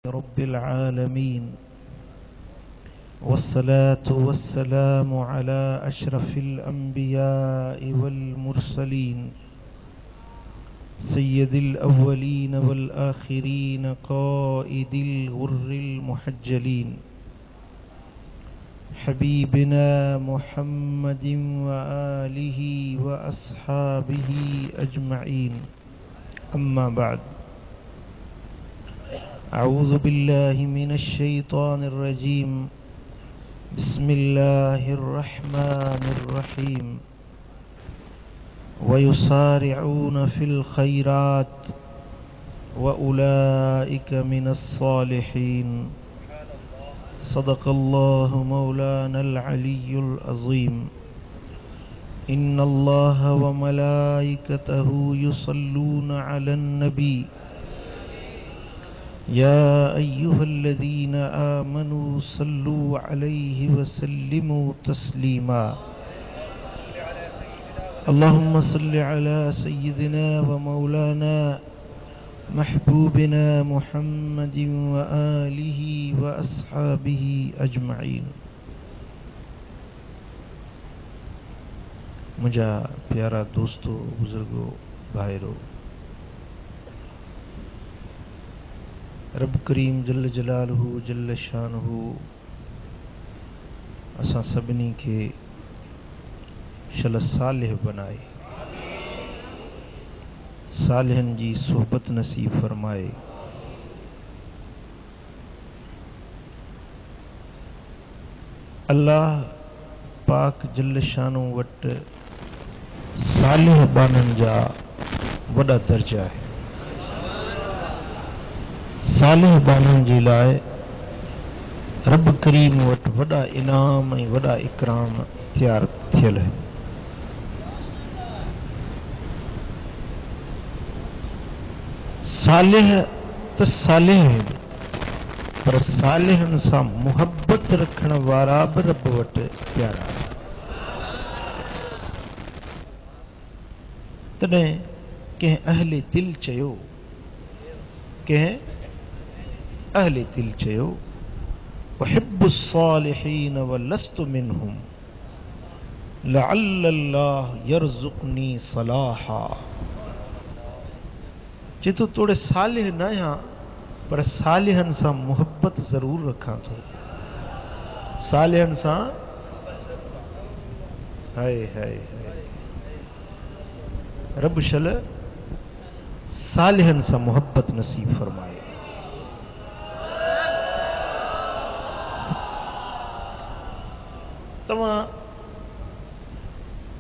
رب العالمين والصلاة والسلام على أشرف الأنبياء والمرسلين سيد الأولين والآخرين قائد الغر المحجلين حبيبنا محمد وآله وأصحابه أجمعين. أما بعد، أعوذ بالله من الشيطان الرجيم. بسم الله الرحمن الرحيم. ويسارعون في الخيرات وأولئك من الصالحين. صدق الله مولانا العلي العظيم. إن الله وملائكته يصلون على النبي يا أيها الذين آمنوا صلوا عليه وسلموا تسليما. اللهم صل على سيدنا ومولانا محبوبنا محمد وآله وأصحابه أجمعين. मुझा प्यारा दोस्तों, बुजुर्गों, भाइरों, रब करीम जल्ल जलालहू जल्ल शानहू असां सभिनी खे शल सालिह बनाए, सालिहन जी सोहबत नसीब फरमाए। अल्लाह पाक जल्ल शानो वट सालिह बानन जा वॾा दर्जा है। सालिह बानन जे लाइ रब करीम वट वॾा इनाम ऐं वॾा इकराम तैयार थियल है। सालिह त सालिह आहिनि, पर सालिहन सां मुहब्बत रखण वारा बि रब वट प्यारा। तॾहिं कंहिं अहले दिल चयो, कंहिं अहले दिल चयो, उहिब्बु सालिहीन वलस्तु मिनहुम लअल्लल्लाह यरज़ुक़नी सलाहा। चेतो तोड़े सालिह न आहियां, पर सालिहन सां मुहब्बत ज़रूर रखां थो। सालिहन सां हाय हाय हाय रब शल सालिहन सां मुहब्बत नसीब फरमाए। तव्हां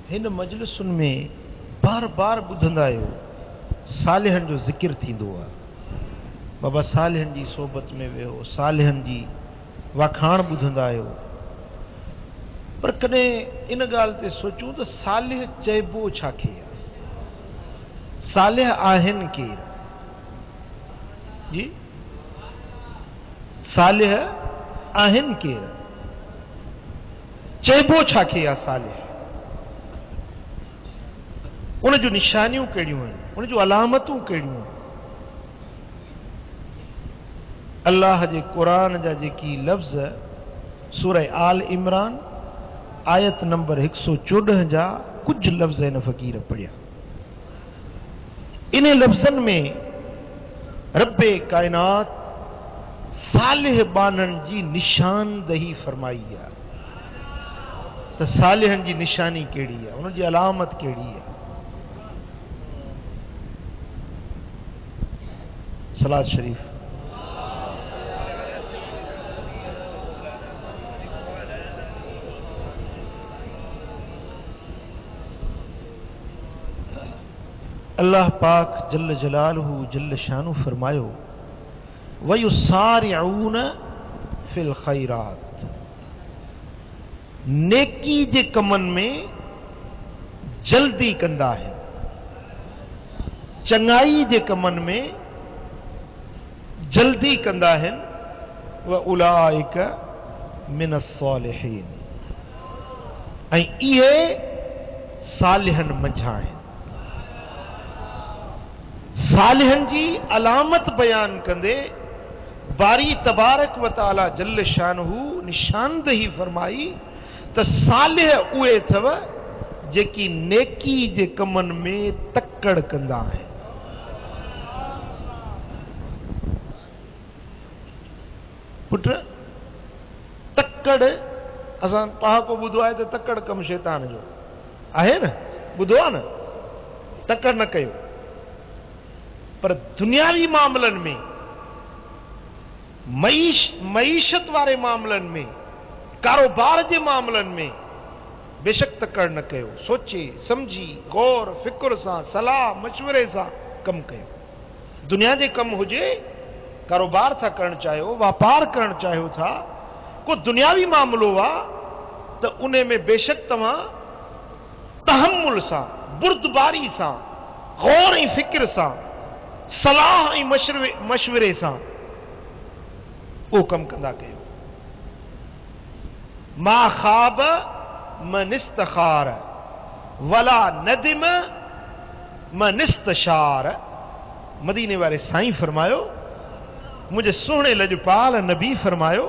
हिन मजलिसुनि में बार बार ॿुधंदा आहियो सालिहन जो ज़िक्र थींदो आहे। बाबा सालिहन जी सोबत में वियो, सालिहन जी वाखाण ॿुधंदा आहियो, पर कॾहिं इन ॻाल्हि ते सोचूं त सालिह चइबो छा खे आहे? सालिह आहिनि केरु? जी, सालिह आहिनि केरु? चइबो छा खे आहे सालिह? उन जूं निशानियूं कहिड़ियूं आहिनि? उन जूं अलामतूं कहिड़ियूं आहिनि? अल्लाह जे क़ुरान जा जेकी लफ़्ज़ सूरह आल इमरान आयत नंबर 114 जा कुछ लफ़्ज़ इन फ़क़ीर पढ़िया। इन लफ़्ज़नि में रब्बे कायनात सालिह बानन जी निशानदही फरमाई आहे। त सालिहन जी निशानी कहिड़ी आहे, उन जी अलामत कहिड़ी आहे? सलात शरीफ। अल्लाह पाक जल्ल जलालहू जल्ल शानु फरमायो, वयुसारिऊन फिल खैरात। नेकी जे कमनि में जल्दी कंदा आहिनि, चङाई जे कमनि में जल्दी कंदा आहिनि। व उलाइक मिन अस्सालिहीन, ऐं इहे सालिहन मंझां आहिनि। सालिहन जी अलामत बयान कंदे बारी तबारक व ताला जल शानहू निशानदही फरमाई त सालिह उहे अथव जेकी नेकी जे कमनि में तकड़ कंदा आहिनि। पुट तकड़ असां पहाको ॿुधो आहे त तकड़ कमु शैतान जो आहे न, ॿुधो आहे न, तकड़ न कयो। पर दुनियावी मामलनि में, मईशत वारे मामलनि में, कारोबार जे मामलनि में बेशक तकड़ न कयो। सोचे समझी गौर फिक्र सां सलाह मशवरे सां कमु कयो। दुनिया जे कमु हुजे, कारोबार था करणु चाहियो, वापार करणु चाहियो था, को दुनियावी मामलो आहे त उन में बेशक तव्हां तहम्मुल सां, बुर्दबारी सां, गौर ऐं फिक्र सां, सलाह ऐं मशवरे सां उहो कमु कंदा कयो। मा ख़ाब मन इस्तखार वला नदिम मन इस्तशार। मदीने वारे साईं फरमायो, मुंहिंजे सुहिणे लजपाल नबी फरमायो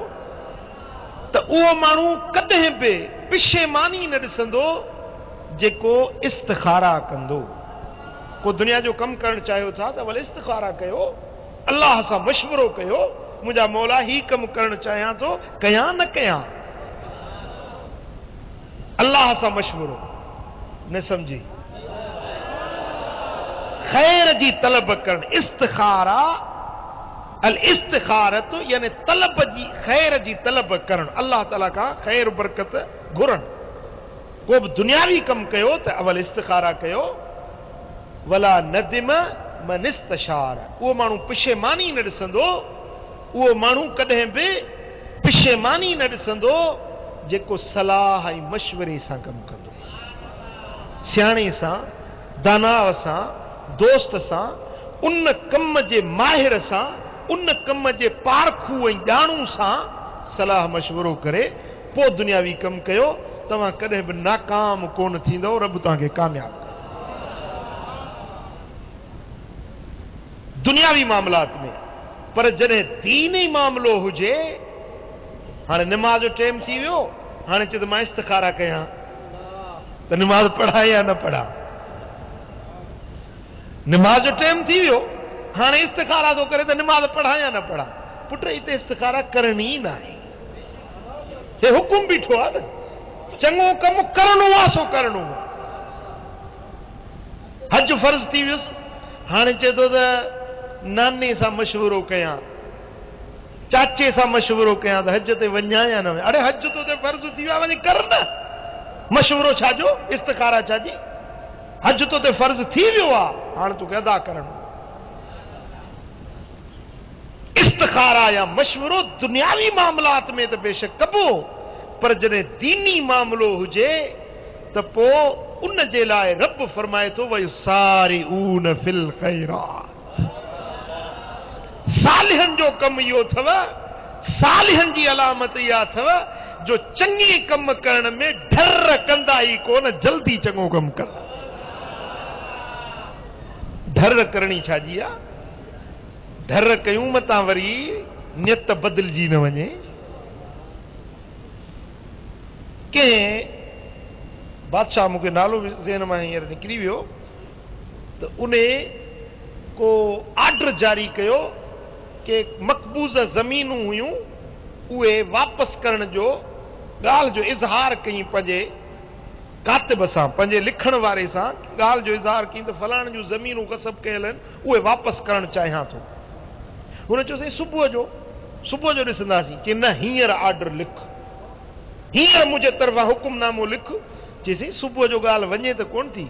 त उहो माण्हू कॾहिं बि पिशेमानी न ॾिसंदो जेको इस्तिखारा कंदो। को दुनिया जो कमु करणु चाहियो था त भले इस्तिखारा कयो, अल्लाह सां मशवरो कयो, मुंहिंजा मौला ही कमु करणु चाहियां थो, कयां न कयां। अल्लाह सां मशवरो न समझी, खैर जी तलब करणु, इस्तिखारा अल इस्तिखारत यानी तलब जी, खैर जी तलब करणु, अल्लाह ताला खां खैर बरकत घुरनि। को बि दुनियावी कमु कयो त अवल इस्तिखारा कयो। वला नदिम मन इस्तशार, उहो माण्हू पिशेमानी न ॾिसंदो, उहो माण्हू कॾहिं बि पिशेमानी न ॾिसंदो जेको सलाह ऐं मशवरे सां कमु कंदो, सियाणे सां, दानाव सां, दोस्त सां, उन कम जे माहिर सां, उन कम जे पारखू ऐं ॼाणू सां सलाह मशवरो करे पोइ दुनियावी कमु कयो। तव्हां कॾहिं बि नाकाम कोन थींदो, रब तव्हांखे कामयाब करे। दुनियावी मामलात में। पर जॾहिं दीनी मामलो हुजे, हाणे निमाज़ जो टाइम थी वियो, हाणे चए त मां इस्तिखारा कयां त निमाज़ पढ़ां या न पढ़ां। निमाज़ जो टाइम थी वियो, हाणे इस्तिखारा थो करे त निमाज़ पढ़ां या न पढ़ां। पुट हिते इस्तिखारा करणी ई न आहे, हे हुकुम बीठो आहे न, चङो कमु करणो आहे सो करणो आहे। हज फर्ज़ थी वियुसि, हाणे चए थो त नाने सां मशवरो कयां, चाचे सां मशवरो कयां त हज ते वञा या न वञा। अड़े हज तो ते फर्ज़ थी वियो आहे, वञी कर न, मशवरो छाजो, इस्तिखारा छाजी। हज तो ते फर्ज़ थी वियो आहे, हाणे तोखे अदा करणो। इस्तिखारा या मशवरो दुनियावी मामलात में त बेशक कबो, पर जॾहिं दीनी मामलो हुजे त पोइ उन जे लाइ रब फरमाए थो वयुसारिऊन फिल खैरात। सालिहनि जो कमु इहो अथव, सालिहनि जी अलामत इहा अथव जो चङे कम करण में ढर कंदा ई कोन, जल्दी चङो कमु कंदा। ढर करणी छाजी आहे? ढर कयूं मतां वरी नियत बदिलजी न वञे। कंहिं बादशाह, मूंखे नालो ज़हन मां हींअर निकिरी वियो, त उन को आर्डर जारी कयो कि मक़बूज़ ज़मीनूं हुयूं उहे वापसि करण जो ॻाल्हि जो इज़हार कई, पंहिंजे कातिब सां, पंहिंजे लिखण वारे सां ॻाल्हि जो इज़हार कई त फलाणे जूं ज़मीनूं कसब कयल आहिनि, उहे वापसि करणु चाहियां थो। हुन चयो साईं सुबुह जो ॾिसंदासीं। चई न, हींअर आर्डर लिख, हींअर मुंहिंजे तरफ़ां हुकुमनामो लिख। चईसीं सुबुह जो ॻाल्हि वञे त कोन थी।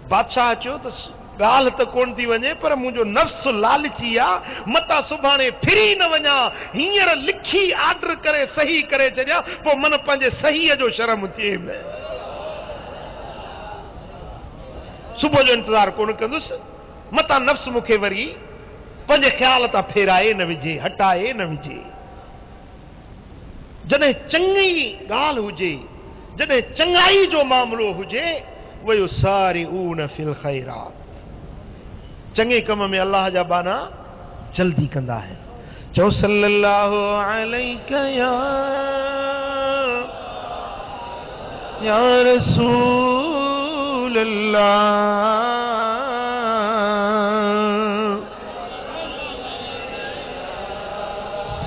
बादशाह चयो त ॻाल्हि त कोन थी वञे, पर मुंहिंजो नफ़्स लालची आहे, मतां सुभाणे फिरी न वञा, हींअर लिखी आर्डर करे सही करे छॾियां, पोइ मन पंहिंजे सहीअ जो शर्म थिए। सुबुह जो इंतज़ारु कोन कंदुसि, मतां नफ़्स मूंखे वरी पंहिंजे ख़्याल तां फेराए न विझे, हटाए न विझे। जॾहिं चङी ॻाल्हि हुजे, जॾहिं चङाई जो मामलो हुजे, वयुसारिऊन फिल खैरात, चङे कम में अल्लाह जा बाना जल्दी कंदा आहिनि। चो सल्लल्लाहु अलैका या रसूल अल्लाह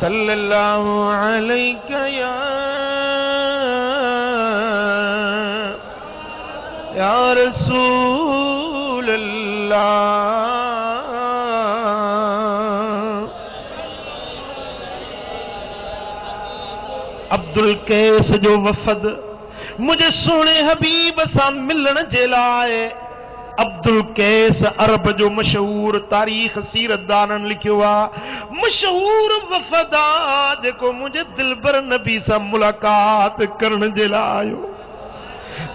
सल्लल्लाहु अलैका या रसूल अल्लाह। अब्दुल कैस जो वफ़द मुझे सोने हबीब सां मिलण जे लाइ अब्दुल कैस अरब जो मशहूर तारीख़ सीरतदाननि लिखियो आहे मशहूर वफ़द आहे जेको मुंहिंजे दिलबर नबी सां मुलाक़ात करण जे लाइ आयो।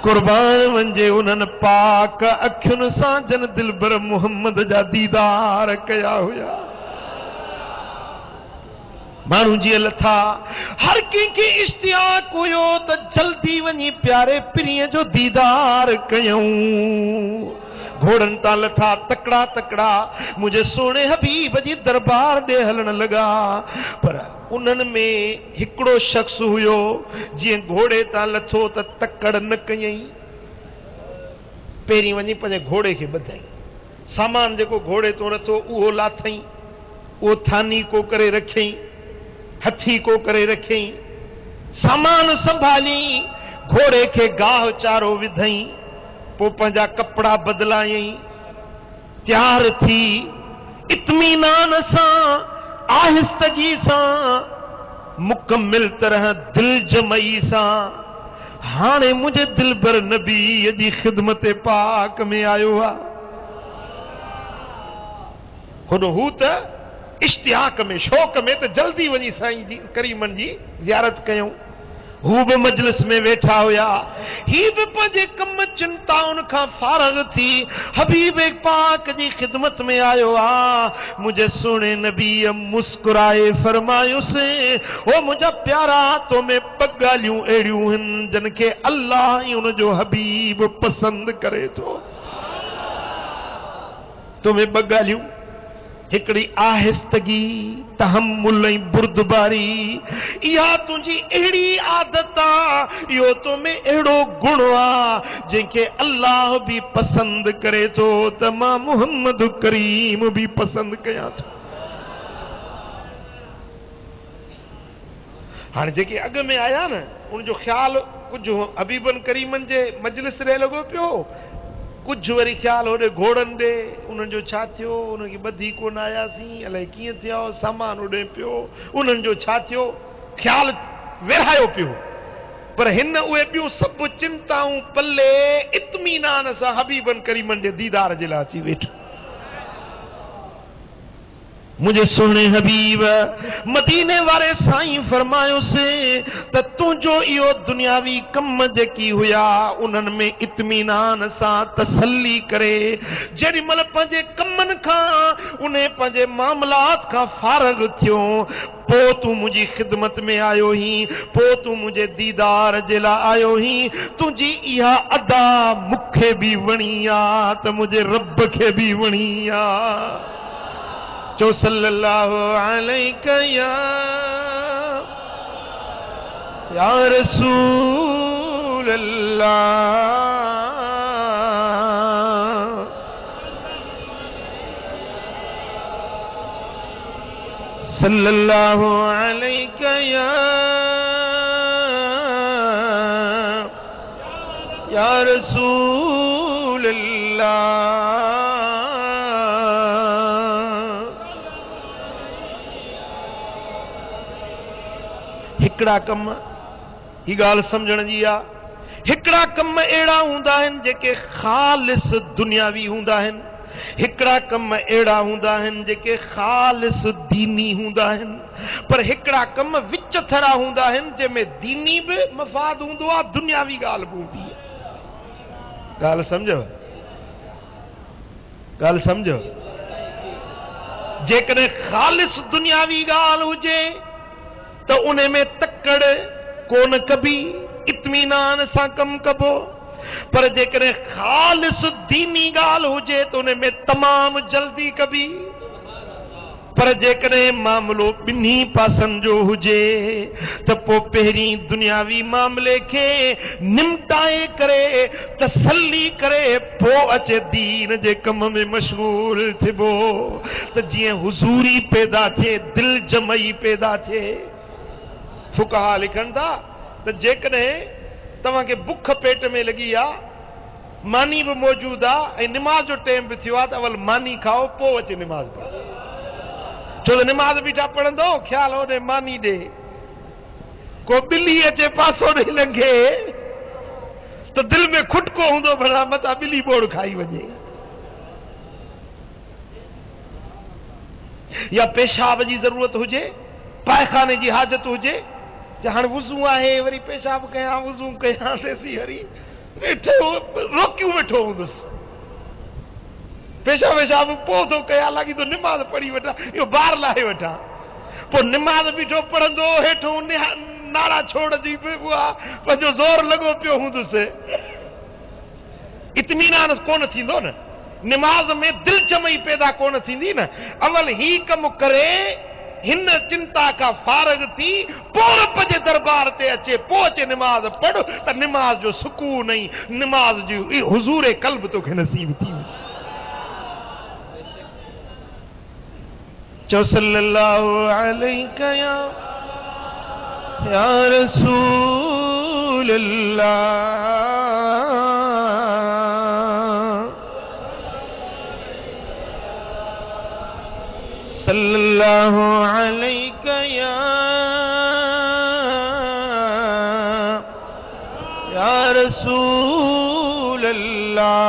कुर्बान वंजे उन्हनि पाक अखियुनि सां जन दिलबर मुहम्मद जा दीदार कया हुया। माण्हू जीअं लथा हर कंहिंखे इश्तियाक हुयो त जल्दी वञी प्यारे पीरीअ जो दीदार कयूं। घोड़नि तां लथा तकड़ा तकड़ा मुंहिंजे सोने हबीब जी दरबार ॾे हलण लॻा पर उन्हनि में हिकिड़ो शख्स हुयो जीअं घोड़े तां लथो त तकड़ न कयई पहिरीं वञी पंहिंजे घोड़े खे ॿधई सामान जेको घोड़े तो लथो उहो लाथई उहो थानी को करे रखियई हथी को करे रखियई सामान संभाली घोड़े खे गाह चारो विधई पोइ पंहिंजा कपड़ा बदलायई तैयार थी इत्मीनान सां आहिस्तगी सां मुकम्मिल तरह दिल जमई सां हाणे मुंहिंजे दिलबर नबी जी ख़िदमत पाक में आयो आहे। हू त इश्तियाक में शौक़ में त जल्दी वञी साईं जी करीमन जी ज़ियारत कयूं। हू भी मजलिस में वेठा हुया ही भी पंहिंजे कम चिंताउनि खां फारग थी हबीब पाक जी खिदमत में आयो आ। मुझे सोने नबी मुस्कुराए फरमायुसि ओ मुझा प्यारा तो में पगालियूं अहिड़ियूं आहिनि जिन खे अल्लाह ई उन जो हबीब पसंद करे थो। तो में बगालियूं हिकड़ी आहिस्तगी तहम्मुल ऐं बुर्दबारी इहा तुंहिंजी अहिड़ी आदत आहे इहो तो में अहिड़ो गुण आहे जंहिंखे अल्लाह बि पसंदि करे थो त मां मुहम्मद करीम बि पसंदि कयां थो। हाणे जेके अॻ में आया न उनजो ख़्यालु कुझु हबीबन करीमन जे मजलिस ॾे लॻो पियो कुझु वरी ख़्यालु होॾे घोड़नि ॾे उन्हनि जो छा थियो उनखे ॿधी कोन आयासीं अलाए कीअं थियो सामान उॾे पियो उन्हनि जो छा थियो ख़्यालु विरहायो पियो पर हिन उहे ॿियूं सभु चिंताऊं पल्ले इत्मीनान सां हबीबन करीमन जे दीदार जे लाइ अची वेठो। मुझे सोने हबीब मदीने वारे साईं फरमायोसे त तुंहिंजो इहो दुनियावी कम जेकी हुया उन्हनि में इत्मीनान सां तसल्ली करे जेॾी महिल पंहिंजे कमनि खां उन पंहिंजे मामलात खां फारग थियो पोइ तूं मुंहिंजी ख़िदमत में आयो ही पोइ तूं मुंहिंजे दीदार जे लाइ आयो ही तुंहिंजी इहा अदा मूंखे बि वणी आहे त मुंहिंजे रब खे बि वणी आहे। चो सल्लल्लाहु अलैका या रसूल अल्लाह सल्लल्लाहु अलैका या रसूल अल्लाह। हिकड़ा कम ही गाल समझण जी आ हिकड़ा कम अहिड़ा हूंदा आहिनि जेके ख़ालिस दुनियावी हूंदा आहिनि हिकड़ा कम अहिड़ा हूंदा आहिनि जेके ख़ालिस दीनी हूंदा आहिनि पर हिकड़ा कम विच थरा हूंदा आहिनि जंहिंमें दीनी बि मफ़ाद हूंदो आहे दुनियावी ॻाल्हि बि हूंदी आहे। ॻाल्हि सम्झो जेकॾहिं ख़ालिस दुनियावी ॻाल्हि हुजे त उन में तकड़ कोन कबी इत्मीनान सां कम कबो पर जेकॾहिं ख़ालिस दीनी ॻाल्हि हुजे त उन में तमामु जल्दी कबी पर जेकॾहिं मामलो ॿिन्ही पासनि जो हुजे त पोइ पहिरीं दुनियावी मामले खे निमटाए करे तसल्ली करे पोइ अचे दीन जे कम में मशगूल थिबो त जीअं हुज़ूरी पैदा थिए, दिल जमई पैदा थिए। फुक़हा लिखनि था त जेकॾहिं तव्हांखे बुख पेट में लॻी आहे, मानी बि मौजूदु आहे ऐं निमाज़ जो टाइम बि थियो आहे त अवल मानी खाओ पोइ अचे निमाज़ पढ़ो। छो त निमाज़ बीठा पढ़ंदो ख़्याल होॾे मानी ॾे, को ॿिली अचे पासो ॾे लंघे त दिलि में खुटको हूंदो भला मथां ॿिली बोड़ खाई वञे। या पेशाब जी ज़रूरत हुजे, पायखाने जी हाजत हुजे, हाणे वुज़ू आहे वरी पेशाब कयां वुज़ू कयां तेसी हरी रोकियूं वेठो हूंदुसि, पेशाब पोइ थो कयां लॻी थो निमाज़ पढ़ी वठां, इहो ॿार लाहे वठां। पोइ निमाज़ बीठो पढ़ंदो, हेठो नाड़ा छोड़जी पियो आहे, पंहिंजो ज़ोर लॻो पियो हूंदुसि, इत्मीनान कोन थींदो न, निमाज़ में दिलजमई पैदा कोन थींदी न। अवल ही कमु करे हिन चिंता खां फारग थी पोइ रब जे दरबार ते अचे, पोइ अचे निमाज़ पढ़ त निमाज़ जो सुकून ऐं निमाज़ जी हुज़ूर क़ल्ब तोखे नसीब थी। चो सल्लल्लाहु अलैहि या रसूल अल्लाह, सल्लल्लाहु अलैहि या रसूल अल्लाह।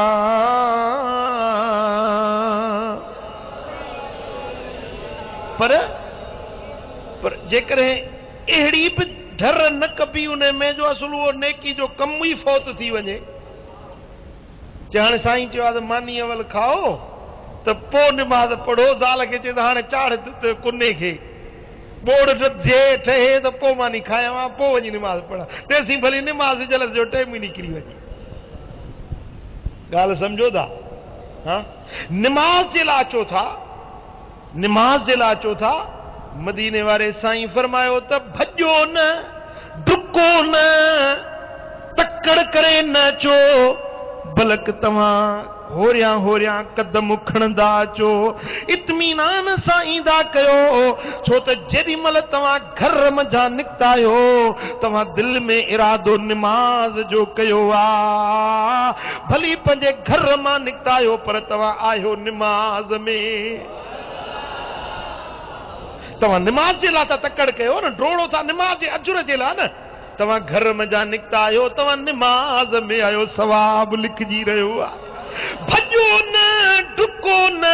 पर जेकॾहिं अहिड़ी बि डर न कबी उन में जो असुल उहो नेकी जो कमु ई फौत थी वञे, हाणे साईं चयो आहे त मानी अवल खाओ त पोइ निमाज़ पढ़ो, ज़ाल खे चए त हाणे चाढ़ कुने खे बोड़ ठहे त पोइ मानी खायां पोइ वञी निमाज़ पढ़ां, तेसीं भली निमाज़ जलद जो टाइम ई निकिरी वञे। ॻाल्हि सम्झो था? हा, निमाज़ जे लाइ अचो था, निमाज़ जे लाइ अचो था, मदीने वारे साईं फरमायो त भॼो न, डुको न, तकड़ करे न अचो, बल्कि तव्हां होरियां होरियां कदम खणंदा अचो, इत्मीनान सां ईंदा कयो। छो त जेॾी महिल तव्हां घर मंझां निकिता आहियो, तव्हां दिलि में इरादो निमाज़ जो कयो आहे, भली पंहिंजे घर मां निकिता आहियो पर तव्हां आहियो निमाज़ में। तव्हां निमाज़ जे लाइ था तकड़ कयो न, डोड़ो था निमाज़ जे अजुर जे लाइ न। तव्हां घर मंझां निकिता आहियो, तव्हां निमाज़ में आहियो, सवाब लिखजी रहियो आहे। भॼो न, डुको न,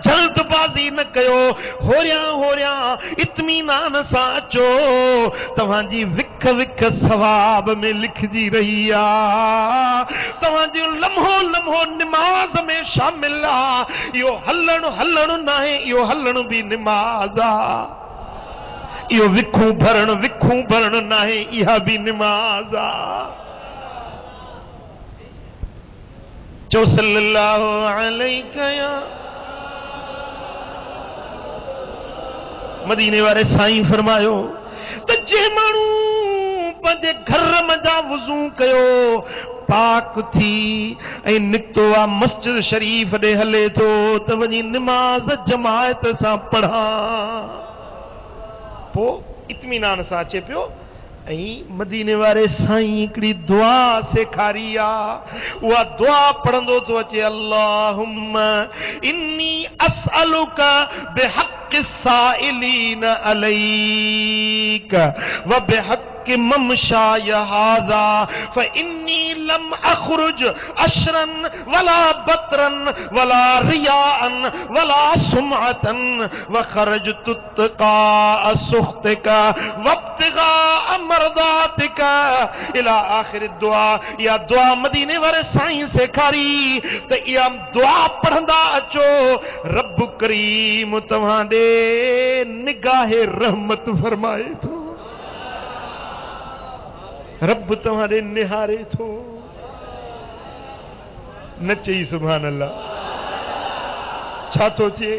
जल्दबाज़ी न कयो, होरियां होरियां इत्मीनान सां अचो, तव्हांजी विख विख सवाब में लिखजी रही आहे, तव्हांजो लम्हो लम्हो निमाज़ में शामिल आहे। इहो हलणु हलणु न आहे, इहो हलणु बि निमाज़ आहे। इहो विखूं भरणु न आहे, इहा बि निमाज़ आहे। चो सल्लल्लाहु अलैहि या मदीने वारे साईं फरमायो त जे माण्हू पंहिंजे घर मंझां वुज़ू कयो, पाक थी ऐं निकितो आहे मस्जिद शरीफ़ ॾे हले थो त वञी निमाज़ जमायत सां पढ़ां, पोइ इत्मीनान सां अचे पियो। ऐं मदीने वारे साईं हिकिड़ी दुआ सेखारी आहे, उहा दुआ पढ़ंदो थो अचे, अल्लाहुम्मा इन्नी अस्अलुका बिहक़्क़ि साइलीन अलैक व बिहक़्क़ि ममशाय हाज़ा फइन्नी लम अखरुज अशरन वला बतरन वला रियाअन वला सुमअतन व खरजतु इत्तिक़ाअ सुख्तिका वब्तिग़ाअ मरदातिका इला आखिर दुआ। या दुआ मदीने वारे साईं सेखारी त इहा दुआ पढ़ंदा अचो, रब करीम तव्हां ॾे निगाहे रहमत फरमाए थो, रब तव्हां ॾे निहारे थो। न चई सुभान अल्लाह, छा थो थिए?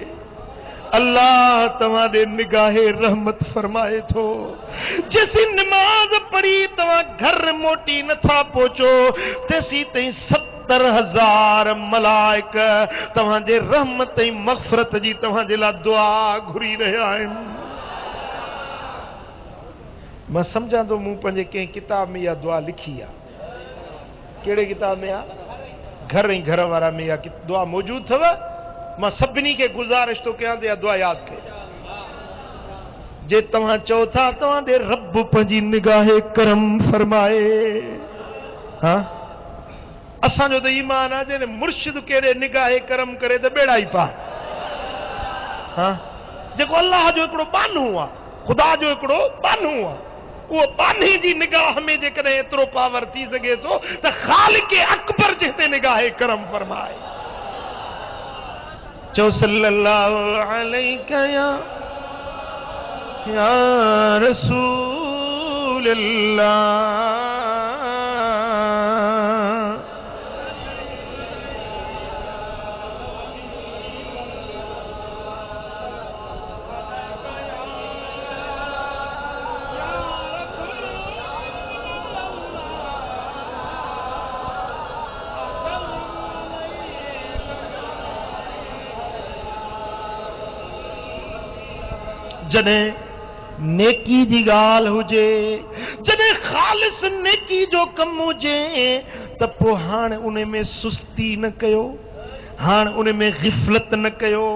अल्लाह तव्हांजे निगाहे रहमत फरमाए थो। जेसी नमाज पढ़ी तव्हां घर मोटी नथा पहुचो तेसी ताईं 70,000 मलाइक तव्हांजे रहमत ऐं मग़फ़िरत जी तव्हांजे लाइ दुआ घुरी रहिया आहिनि। मां सम्झां थो मूं पंहिंजे कंहिं किताब में इहा दुआ लिखी आहे। कहिड़े किताब में आहे? घर ऐं घर वारा में इहा दुआ मौजूदु अथव। मां सभिनी खे गुज़ारिश थो कयां त इहा दुआ यादि कयो। जे तव्हां चओ था तव्हांजे रब पंहिंजी निगाहे करम फरमाए, हा असांजो त ईमान आहे जॾहिं मुर्शिद कहिड़े निगाहे करम करे त बेड़ा ई पार। हा जेको अल्लाह जो हिकिड़ो बानू आहे, ख़ुदा जो हिकिड़ो बानू आहे, उहो बानी जी निगाह में जेकॾहिं एतिरो पावर थी सघे थो त ख़ालिक़ अकबर जे हिते निगाहे करम फरमाए। चओ सल्लल्लाहु अलैका या रसूल अल्लाह। जॾहिं नेकी जी ॻाल्हि हुजे, जॾहिं ख़ालिस नेकी जो कमु हुजे त पोइ हाणे उन में सुस्ती न कयो, हाणे उन में ग़िफ़लत न कयो,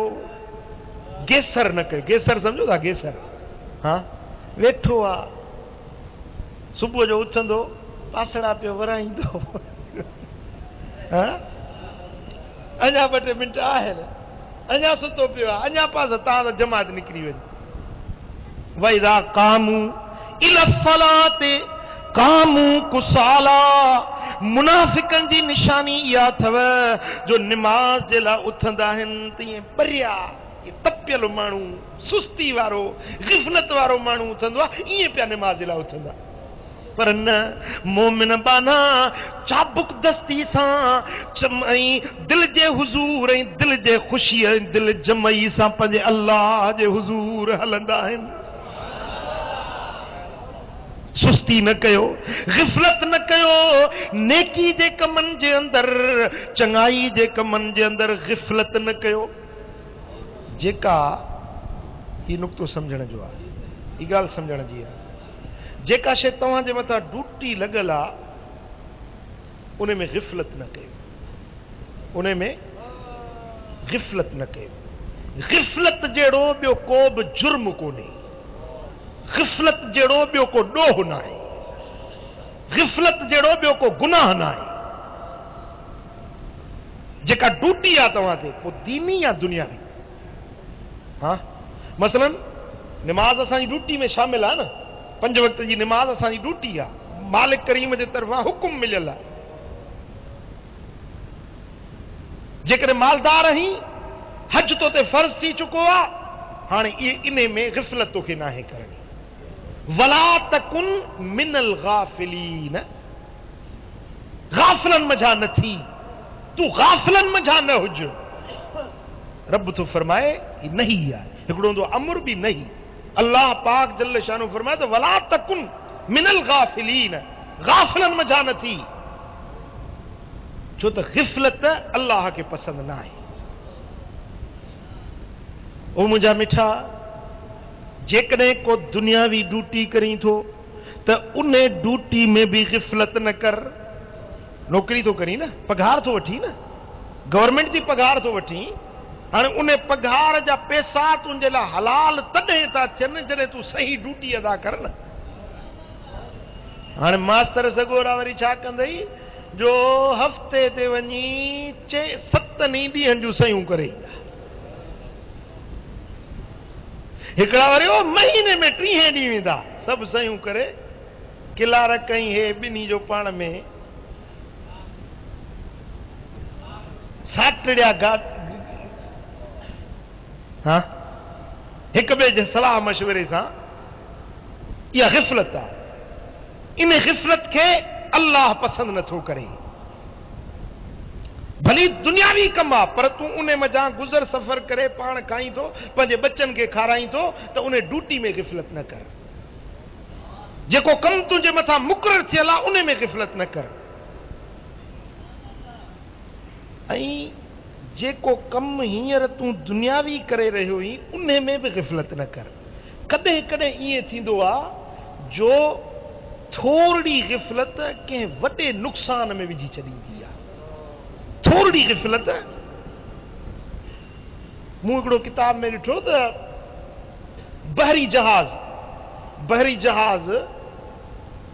गेसर न कयो। गेसर सम्झो था? गेसर हा वेठो आहे सुबुह जो उथंदो पासड़ा पियो वराईंदो, हा अञा 2 टे मिंट आहिनि, अञा सुतो पियो आहे, अञा पास तव्हां त जमात निकिरी वञे। वइज़ा क़ामू इला सलाते क़ामू कुसाला। मुनाफ़िकनि जी निशानी इहा अथव जो निमाज़ जे लाइ उथंदा आहिनि तीअं परिया तपियल माण्हू, सुस्ती वारो, ग़िफ़लत वारो माण्हू उथंदो आहे, ईअं पिया निमाज़ जे लाइ उथंदा। पर न, मोमिन बाना चाबुक दस्ती सां ऐं दिल जे हुज़ूर ऐं दिल जे ख़ुशी ऐं दिल जमई सां पंहिंजे अल्लाह जे हुज़ूर हलंदा आहिनि। सुस्ती न कयो, ग़िफ़लत न कयो, नेकी जे कमनि जे अंदरि, चङाई जे कमनि जे अंदरि ग़िफ़लत न कयो। जेका ही नुक़्तो सम्झण जो आहे, ही ॻाल्हि सम्झण जी आहे, जेका शइ तव्हांजे मथां ड्यूटी लॻल आहे उन में ग़िफ़लत न कयो, उन में ग़िफ़लत न कयो। ग़िफ़लत जहिड़ो ॿियो को बि जुर्म कोन्हे, ग़िफ़लत जहिड़ो ॿियो को ॾोह न आहे, ग़िफ़लत जहिड़ो ॿियो को गुनाह न आहे। जेका ड्यूटी आहे तव्हां ते, पोइ दीनी या दुनियावी, हा मसलन निमाज़ असांजी ड्यूटी में शामिल आहे न, 5 वक़्त जी निमाज़ असांजी ड्यूटी आहे, मालिक करीम जे तरफ़ां हुकुम मिलियल आहे। जेकॾहिं मालदार आहीं, हज तो ते फर्ज़ थी चुको आहे, हाणे इन में ग़िफ़लत तोखे नाहे करणी। वला तकुन मिनल गाफ़िलीन, गाफ़िलन मझा न थी, तू गाफ़िलन मझा न हुज। रब तो फरमाए ही नहीं आहे, हिकिड़ो हूंदो अमर बि नहीं। अल्लाह पाक जल्ल शानो फरमाए तो वला तकुन मिनल गाफ़िलीन, गाफ़िलन मझा न थी, छो त ग़िफ़लत अल्लाह खे पसंदि न आहे। ओ मुंहिंजा मिठा, जेकॾहिं को दुनियावी ड्यूटी करी थो त उन ड्यूटी में भी ग़िफ़लत न कर। नौकरी तो करी न, पघार तो वठी न, गवर्नमेंट जी पघार तो वठी, हाणे उन पघार जा पैसा तुंहिंजे लाइ हलाल तॾहिं था थियनि जॾहिं तूं सही ड्यूटी अदा कर न। हाणे मास्तर सगोरा वरी छा कंदई जो हफ़्ते ते वञी 7 ॾींहंनि जूं सयूं करे ईंदा, हिकिड़ा वरी वो महीने में 30 ॾींहं वेंदा, सभु सयूं करे किलार कई हे ॿिन्ही जो पाण में साटड़िया हाँ हिक ॿिए जे सलाह मशवरे सां। इहा ग़िफ़लत आहे, इन ग़िफ़लत खे अल्लाह पसंदि नथो करे। भली दुनियावी कम आहे पर तूं उन मज़ा गुज़र सफ़र करे पाण खाई थो पंहिंजे बच्चनि खे खाराई थो त उन ड्यूटी में ग़फ़लत न कर। जेको कम तुंहिंजे मथां मुक़ररु थियल आहे उन में ग़फ़लत न कर। ऐं जेको कम हींअर तूं दुनियावी करे रहियो आहीं उन में बि ग़फ़लत न कर। कॾहिं कॾहिं ईअं थींदो आहे जो थोरी ग़फ़लत कंहिं वॾे नुक़सान में विझी छॾींदी आहे। थोरी ग़फ़लत। मूं हिकिड़ो किताब में ॾिठो त बहरी जहाज़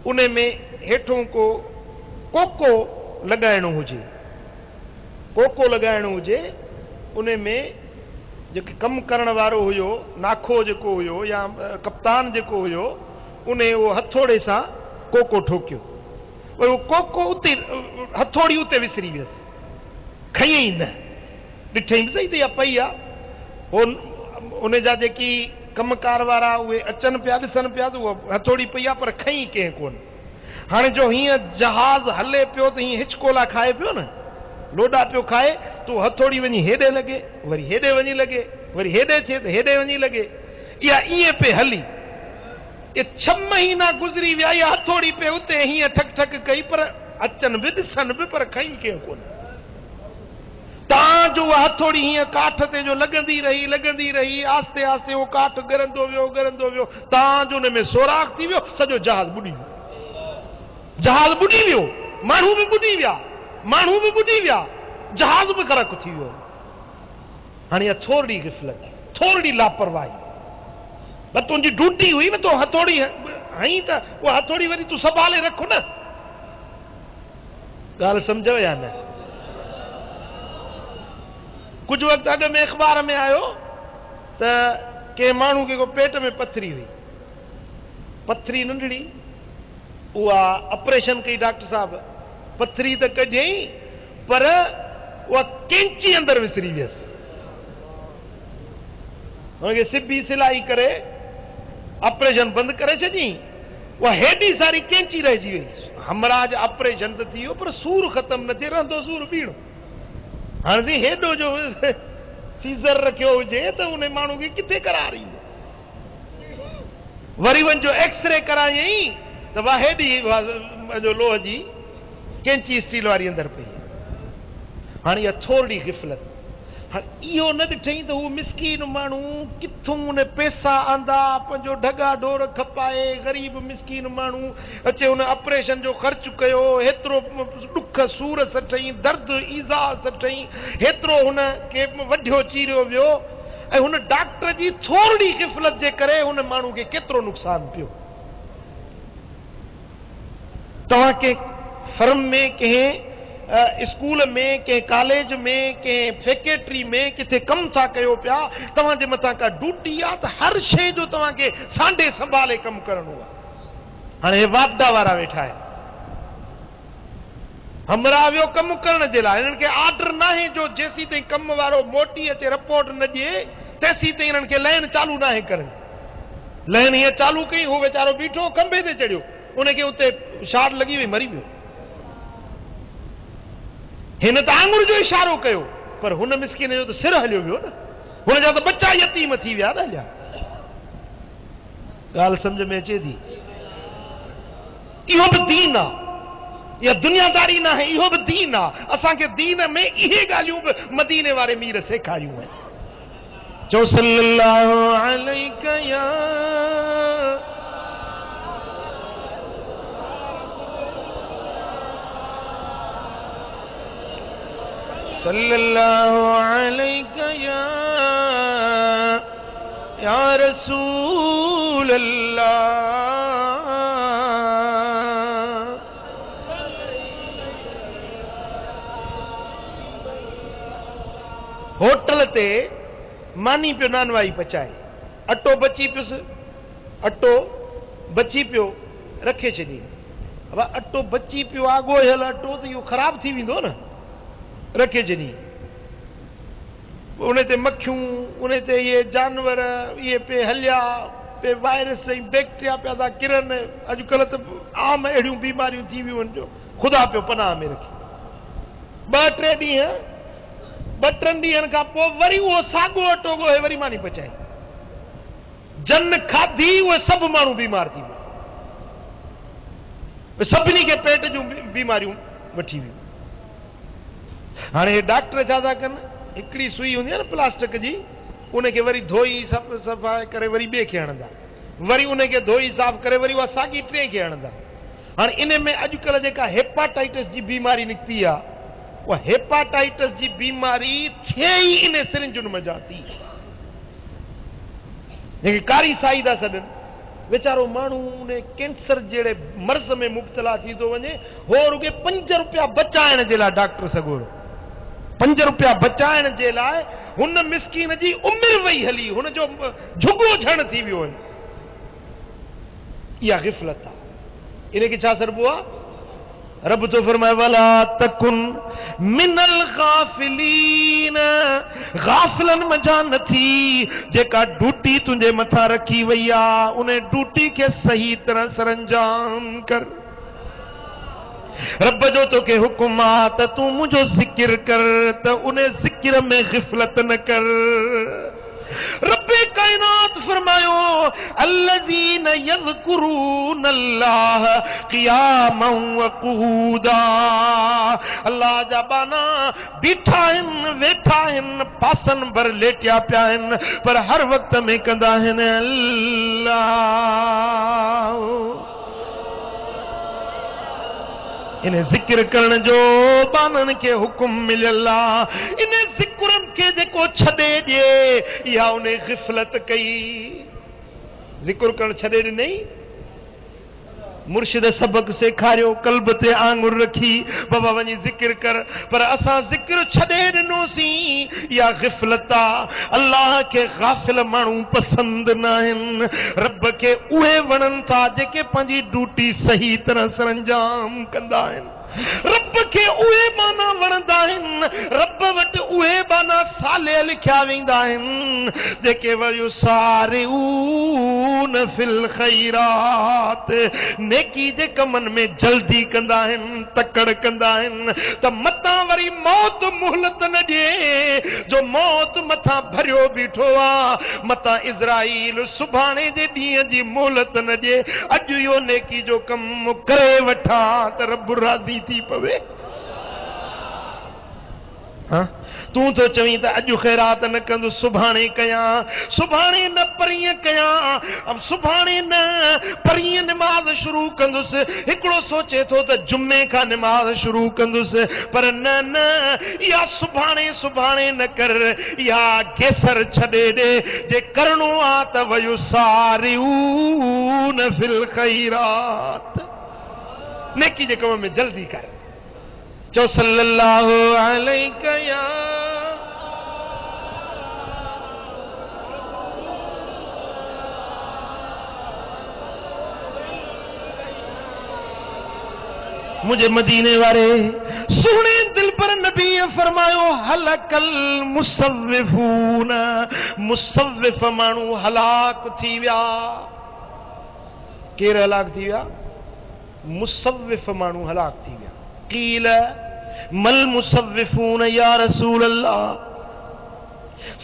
उन में हेठों को कोको लॻाइणो हुजे उन में जेके कमु करण वारो हुयो नाखो जेको हुयो या कप्तान जेको हुयो उन उहो हथोड़े सां कोको ठोकियो। उहो कोको उते हथोड़ी उते विसरी वियसि, खयईं न, ॾिठई बि सही त इहा पई आहे। उन जा जेकी कमकार वारा उहे अचनि पिया ॾिसनि पिया त उहा हथोड़ी पई आहे पर खई कंहिं कोन। हाणे जो हीअं जहाज़ हले पियो त हीअं हिचकोला खाए पियो न, लोॾा पियो खाए त उहो हथोड़ी वञी हेॾे लॻे, वरी हेॾे वञी लॻे, वरी हेॾे थिए त हेॾे वञी लॻे। इहा ईअं पे हली। ये 6 महीना गुज़री विया, इहा हथोड़ी पे उते हीअं ठक ठक कई पर अचनि बि ॾिसनि बि पर खई कंहिं कोन। जो उहा हथोड़ी हीअं काठ ते जो लॻंदी रही आस्ते आस्ते उहो काठ ॻरंदो वियो जो उन में सोराख़ थी वियो, सॼो जहाज़ बुॾी वियो, माण्हू बि बुॾी विया, जहाज़ बि ग़रक़ थी वियो। हाणे इहा थोरी ग़फ़लत, थोरी लापरवाही। त तुंहिंजी ड्यूटी हुई न, तो हथोड़ी हई त उहा हथोड़ी वरी तूं संभाले रखो न। ॻाल्हि सम्झो या न? कुछ वक्त अॻु में अख़बार में आयो त कंहिं माण्हू खे को पेट में पथरी हुई, पथरी नंढड़ी, उहा ऑपरेशन कई डॉक्टर साहब, पथरी त कढियई पर उहा कैंची अंदरि विसरी वियसि। हुनखे सिबी सिलाई करे ऑपरेशन बंदि करे छॾी, उहा हेॾी सारी कैंची रहिजी वई। हमराज ऑपरेशन त थी वियो पर सूर ख़तम न थिए, रहंदो सूर बीणो। हाणे हेॾो जो सीज़र रखियो हुजे त उन माण्हू खे किथे करार ईंदो। वरी वञो एक्सरे करायई त वाह हेॾी जो लोह जी कैंची स्टील वारी अंदरि पई। हाणे इहा थोरी ग़फ़लत। हाणे इहो न ॾिठई त हू मिसकीन माण्हू किथों उन पैसा आंदा, पंहिंजो ढगा ढोर खपाए, ग़रीब मिसकीन माण्हू अचे हुन ऑपरेशन जो ख़र्च कयो, हेतिरो ॾुख सूर सठई, दर्द ईज़ा सठई, हेतिरो हुन खे वढियो चीरियो वियो, ऐं हुन डॉक्टर जी थोरी ग़फ़लत जे करे हुन माण्हू खे केतिरो नुक़सान पियो। तव्हां कंहिं फर्म में, कंहिं स्कूल में, कंहिं कॉलेज में, कंहिं फैक्ट्री में किथे कमु था कयो पिया, तव्हांजे मथां का ड्यूटी आहे त हर शइ जो तव्हांखे सांडे संभाले कमु करणो आहे। हाणे हे वापदा वारा वेठा आहिनि, हमरा वियो कमु करण जे लाइ, हिननि खे ऑर्डर न आहे जो जेसीं ताईं कमु वारो मोटी अचे रिपोर्ट न ॾिए तेसीं ताईं हिननि खे लाइन चालू न आहे करणी। लाइन हीअं चालू कई, उहो वीचारो बीठो खंभे ते चढ़ियो, उनखे उते शाट लॻी वई, मरी वियो। हिन त आङुर जो इशारो कयो पर हुन मिसकिन जो त सिर हलियो वियो न, हुन जा त बच्चा यतीम थी विया न। ॻाल्हि सम्झ में अचे थी? इहो बि दीन आहे, इहा दुनियादारी न आहे, इहो बि दीन आहे। असांखे दीन में इहे ॻाल्हियूं बि मदीने वारे मीर सेखारियूं आहिनि। चओ सल्लल्लाहु अलैका या सल्लल्लाहु अलैका या रसूल अल्लाह। होटल ते मानी पियो नानवाई पचाए, अटो बची पियुसि, अटो बची पियो रखे छॾी। अब अटो बची पियो आहे, ॻोहियल अटो त इहो ख़राब थी वेंदो न, रखे छॾी। उन ते मक्खियूं, उन ते इहे जानवर इहे पे हलिया, पे वायरस ऐं बैक्टीरिया पिया था किरनि। अॼुकल्ह त आम अहिड़ियूं बीमारियूं थी वियूं आहिनि जो ख़ुदा पियो पनाह में रखे। ॿ टिनि ॾींहनि खां पोइ वरी उहो साॻियो अटो ॻोहे वरी मानी पचाई। जन खाधी उहे सभु माण्हू बीमार थी विया, सभिनी खे पेट जूं बीमारियूं वठी वियूं। हाणे हे डॉक्टर छा था कनि, हिकिड़ी सुई हूंदी आहे न प्लास्टिक जी, उनखे वरी धोई सफ़ाई करे वरी ॿिए खे हणंदा, वरी उनखे धोई साफ़ करे वरी उहा साॻी टे खे हणंदा। हाणे इन में अॼुकल्ह जेका हेपाटाइटिस जी बीमारी निकिती आहे, उहा हेपाटाइटिस जी बीमारी थिए ई इन सिरिंजुनि मज़ा थी, जेके कारी साई था सॾनि। वीचारो माण्हू उन कैंसर जहिड़े मर्ज़ में मुब्तला थी थो वञे, हो रुॻे 5 रुपया बचाइण जे लाइ डॉक्टर सॻोरो 5 रुपया बचाइण जे लाइ हुन मिसकीन जी उमिरि वई हली, हुनजो झुगो झण थी वियो। इहा ग़िफ़लत आहे, इनखे छा सरबो आहे? रब तो फरमाए वला तकुन मिनल गाफिलीन, गाफिलन मजा न थी जेका ड्यूटी तुंहिंजे मथां रखी वई आहे, उन ड्यूटी खे सही तरह सरंजाम कर। रब जो तोखे हुकुम आहे त तूं मुंहिंजो ज़िक्र कर, त उन ज़िक्र में ग़िफ़लत न कर। रब्बे कायनात फरमायो अल्लज़ीन यज़कुरूनल्लाह क़ियामन व क़ुऊदा, अल्लाह जा बाना बीठा आहिनि, वेठा आहिनि, पासन भर लेटिया पिया आहिनि, पर हर वक़्त में कंदा आहिनि अल्लाह। इन ज़िक्र करण जो बानन के हुकुम मिलियल आहे। इन ज़िक्र के जेको छॾे ॾिए इहा उन ग़िफ़लत कई। ज़िक्र करण छॾे ॾिनई, मुर्शिद सबक सेखारियो, कल्ब ते आंगुर रखी बाबा वञी ज़िक्र कर, पर असां ज़िक्र छॾे ॾिनोसीं, इहा ग़िफ़लत आहे। अल्लाह खे गाफ़िल माण्हू पसंद न आहिनि, रब खे उहे वणनि था जेके पंहिंजी ड्यूटी सही तरह सरंजाम कंदा आहिनि। रब खे उहे बाना वणंदा आहिनि, रब वटि उहे बाना साले लिखिया वेंदा आहिनि जेके वयुसारिऊन फिल ख़ैरात, नेकी जे कमनि में जल्दी कंदा आहिनि, तकड़ कंदा आहिनि। त मतां वरी मौत मुहलत न ॾिए, जो मौत मथां भरियो बीठो आहे, मतां इज़राइल सुभाणे जे ॾींहं जी मोहलत न ॾिए। अॼु इहो नेकी जो कमु करे वठां त रब राज़ी थी पवे। हाँ, तूं तो चवीं त अॼु ख़ैरात न कंदुसि, सुभाणे कयां, सुभाणे न परीहं कयां, अब सुभाणे न परीहं निमाज़ शुरू कंदुसि। हिकिड़ो सोचे थो त जुमे खां निमाज़ शुरू कंदुसि, पर न न, इहा सुभाणे सुभाणे न कर, इहा गेसर छॾे ॾे। जे करणो आहे त वयुसारिऊन फिल ख़ैरात, नेकी जे कम में जल्दी कर। चो सल्लल्लाहु अलैहि या मुझे मदीने वारे सोने दिल पर नबी फरमायो हलकल मुसव्विफून, मुसव्विफ माण्हू हलाक थी विया। केर हलाक थी विया? मुसव्विफ माण्हू हलाक थी विया। क़ील मल मुसव्विफून या रसूल अल्लाह,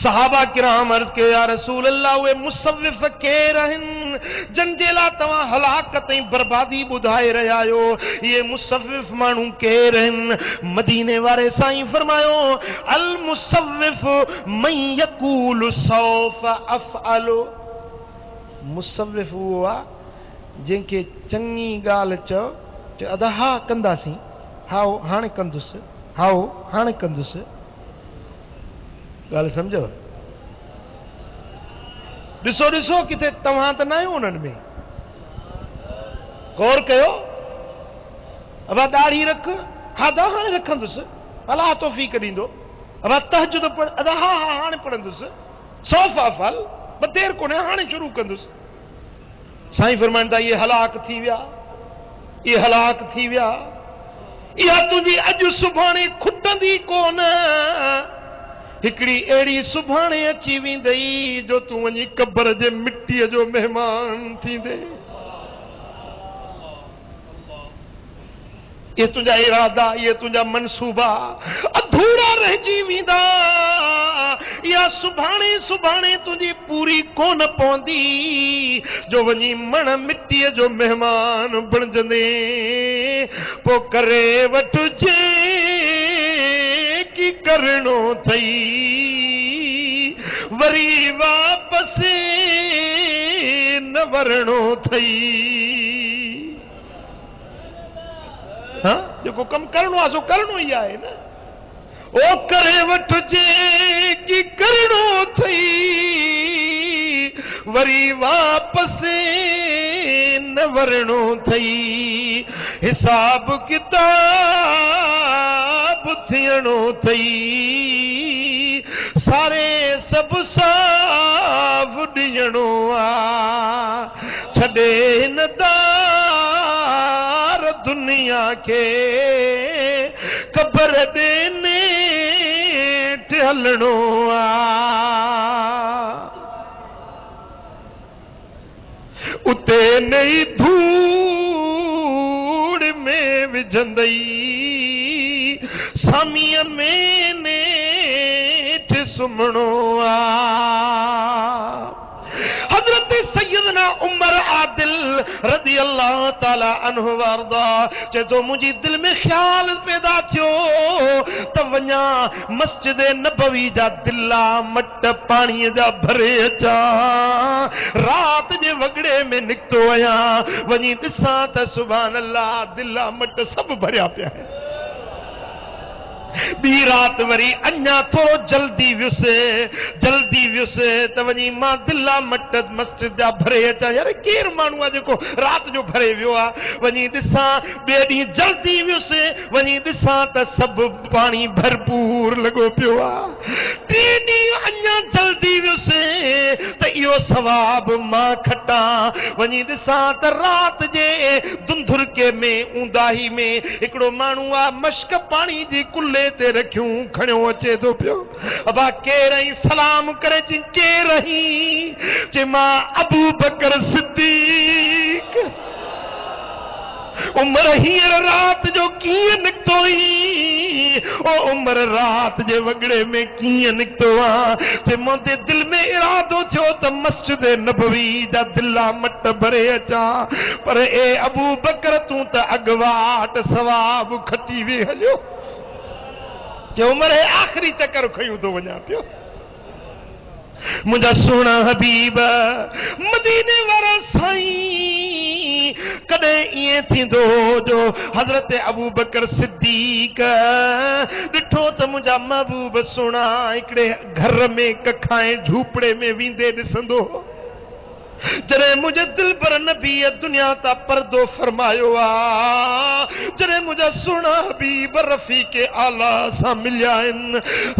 सहाबा किराम अर्ज़ कयो या रसूल अल्लाह उहे मुसव्विफ केर आहिनि जन जे लाइ तव्हां हलाकत ऐं बर्बादी ॿुधाए रहिया आहियो? इहे मुसव्विफ माण्हू केर आहिनि? मदीने वारे साईं फरमायो अल मुसव्विफ मन यक़ूलु सौफ अफ़अलु, मुसव्विफ उहो आहे जंहिंखे चङी ॻाल्हि चओ अदा हा कंदासीं, हाओ हाणे कंदुसि, हाओ हाणे कंदुसि। ॻाल्हि सम्झो? ॾिसो ॾिसो किथे तव्हां त न आहियो उन्हनि में, गौर कयो। अब दाढ़ी रख, हा दा हाणे रखंदुसि, अलाह तौफ़ीक़ ॾींदो। अब तहज्जुद पढ़, अदा हा हा हाणे पढ़ंदुसि। सौफ़ अफ़अल, ब देर कोन्हे हाणे शुरू कंदुसि। साईं फरमाइनि था इहे हलाक थी विया, इहे हलाक थी विया। इहा तुंहिंजी अॼु सुभाणे खुटंदी कोन, हिकिड़ी अहिड़ी सुभाणे अची वेंदई जो तूं वञी क़ब्र जे मिटीअ जो महिमान थींदे। ये तुझा इरादा, ये तुझा मनसूबा अधूरा रहिजी वेंदा, या सुभाणे सुभाणे तुझी पूरी कोन पवंदी, जो वञी मण मिट्टीअ जो मेहमान बणजंदे। पो करे वठजे की करणो थई, वरी वापस न वरणो थई। हाँ, जेको कम करणो आहे सो करणो ई आहे न। ओ करे वठजे की करणो थई, वरी वापस न वरणो थई। हिसाब किताब थियणो थई, सारे सब साफ़ ॾियणो आ। छॾे हिन दार दुनिया के, क़बर ॾे हलणो आ। उते नई धूड़ में विझंदई, सामीअ में नेठ सुम्हणो आ। हजरत सैयदना उमर आदिल रज़ी अल्लाह ताला अन्हु वारदा चए तो मुझी दिल में ख्याल पैदा थियो त वञा मस्जिद नबवी जा दिला मट पाणीअ जा भरे अचा, रात जे वगड़े में निकतो आया, वञी ॾिसां त सुभान अल्लाह दिला मट सब भरिया पिया आहिनि। ॿी रात वरी अञा थोरो जल्दी वियुसि त वञी मां दिला मट मस्जिद जा भरे अचां। यार केरु माण्हू आहे जेको राति जो भरे वियो आहे। वञी ॾिसां ॿिए ॾींहुं जल्दी वियुसि, वञी ॾिसां त सभु पाणी भरपूर लॻो पियो आहे। टे ॾींहं अञा जल्दी वियुसि त इहो सवाब मां खटां। वञी ॾिसां त राति जे दुंधुरके में ऊंदाही में हिकिड़ो माण्हू आहे, मश्क पाणी जी कुल्ले ते रखियूं खणियो अचे थो पियो। अबा केरई सलाम करे चई केरई, चई मां अबू बकर सिद्दीक। उमर हींअर रात जो कीअं निकतो ई, ओ उमर रात जे वगड़े में कीअं निकतो आ। चई मुंहिंजे दिल में इरादो थियो त मस्जिद नबवी जा दिला मट भरे अचां, पर ए अबू बकर तूं त अॻवाट सवाब खटी वे हलियो। जो उमर आखिरी चक्कर खयूं तो वञा पियो। मुंहिंजा सुहिणा हबीब मदीने वारा साईं, कॾहिं ईअं थींदो जो हज़रत अबू बकर सिद्दीक ॾिठो त मुंहिंजा महबूब सुहिणा हिकिड़े घर में कखाए झूपड़े में वेंदे ॾिसंदो। जॾहिं मुंहिंजे दिल पर नबी दुनिया ता पर्दो फरमायो आ, जॾहिं मुंहिंजा सुहिणा हबीब रफ़ीक़ आला सां मिलिया आहिनि।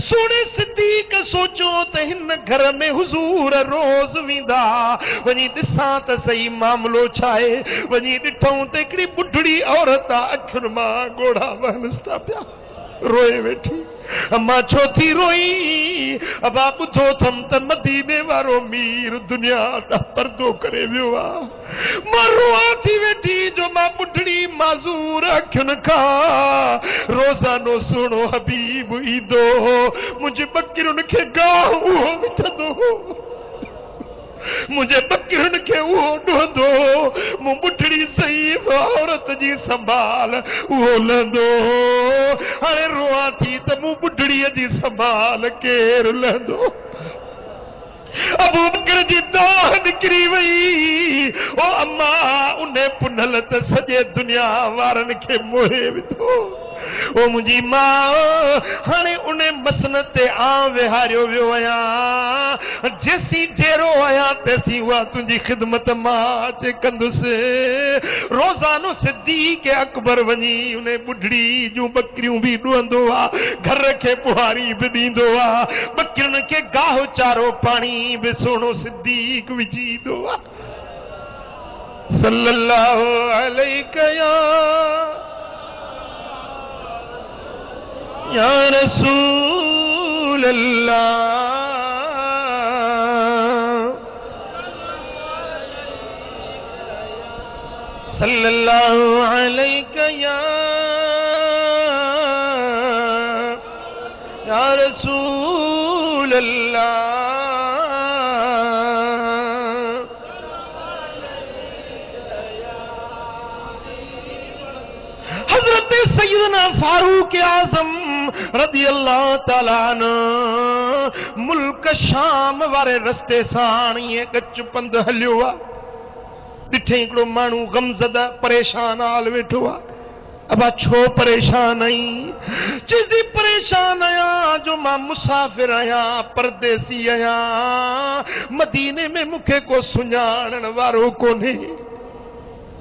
सुहिणे सिद्दीक सोचियो त हिन घर में हुज़ूर रोज़ वेंदा, वञी ॾिसां त सही मामलो छा आहे। वञी ॾिठऊं त हिकिड़ी बुढड़ी औरत आहे, अखियुनि मां ॻोढ़ा वहनिस था पिया, रोए वेठी। अम्मा छो थी रोई? अबा ॿुधो थम त मदीने वारो मीर दुनिया ता पर्दो करे वियो आहे। मां रोआ थी वेठी जो मां बुढड़ी माज़ूर अखियुनि खां रोज़ानो सुहिणो हबीब ईंदो, मुंहिंजे बकिरुनि खे गांव उहो विझंदो, मुंहिंजे बकिरुनि खे उहो ॾोंदो, मूं बुढड़ी सही औरत जी संभाल उहो लहंदो। हाणे रोआ थी त मूं बुढड़ीअ जी संभाल केरु लहंदो। अबू बकर जी दाह निकिरी वई। ओ अम्मा उन पुनल त सॼे दुनिया वारनि खे मोहे विधो। ओ मुंहिंजी मां हाणे उन मसन ते आं विहारियो वियो आहियां, जेसी जहिड़ो आहियां तेसी उहा तुंहिंजी ख़िदमत मां अचे कंदुसि। रोज़ानो सिद्दीक़ अकबर वञी उन बुढड़ी जूं बकरियूं बि ॾुअंदो आहे, घर खे ॿुहारी बि ॾींदो आहे, बकरियुनि खे गाहो चारो पाणी बि सुहिणो सिद्दीक़ विझी ईंदो आहे। सल्लल्लाहु अलैहि या रसूल अल्लाह। सल्लल्लाहु अलैका या रसूल अल्लाह। हजरत सैयदना फारूक आजम रज़ी अल्लाह ताला अन्हु मुल्क शाम वारे रस्ते सां ईअं गच पंध हलियो आहे। ॾिठे हिकिड़ो माण्हू गमज़दा परेशान हाल वेठो आहे। अबा छो परेशान आई? चइजी परेशान आहियां जो मां मुसाफ़िर आहियां, परदेसी आहियां, मदीने में मूंखे को सुञाणण वारो कोन्हे।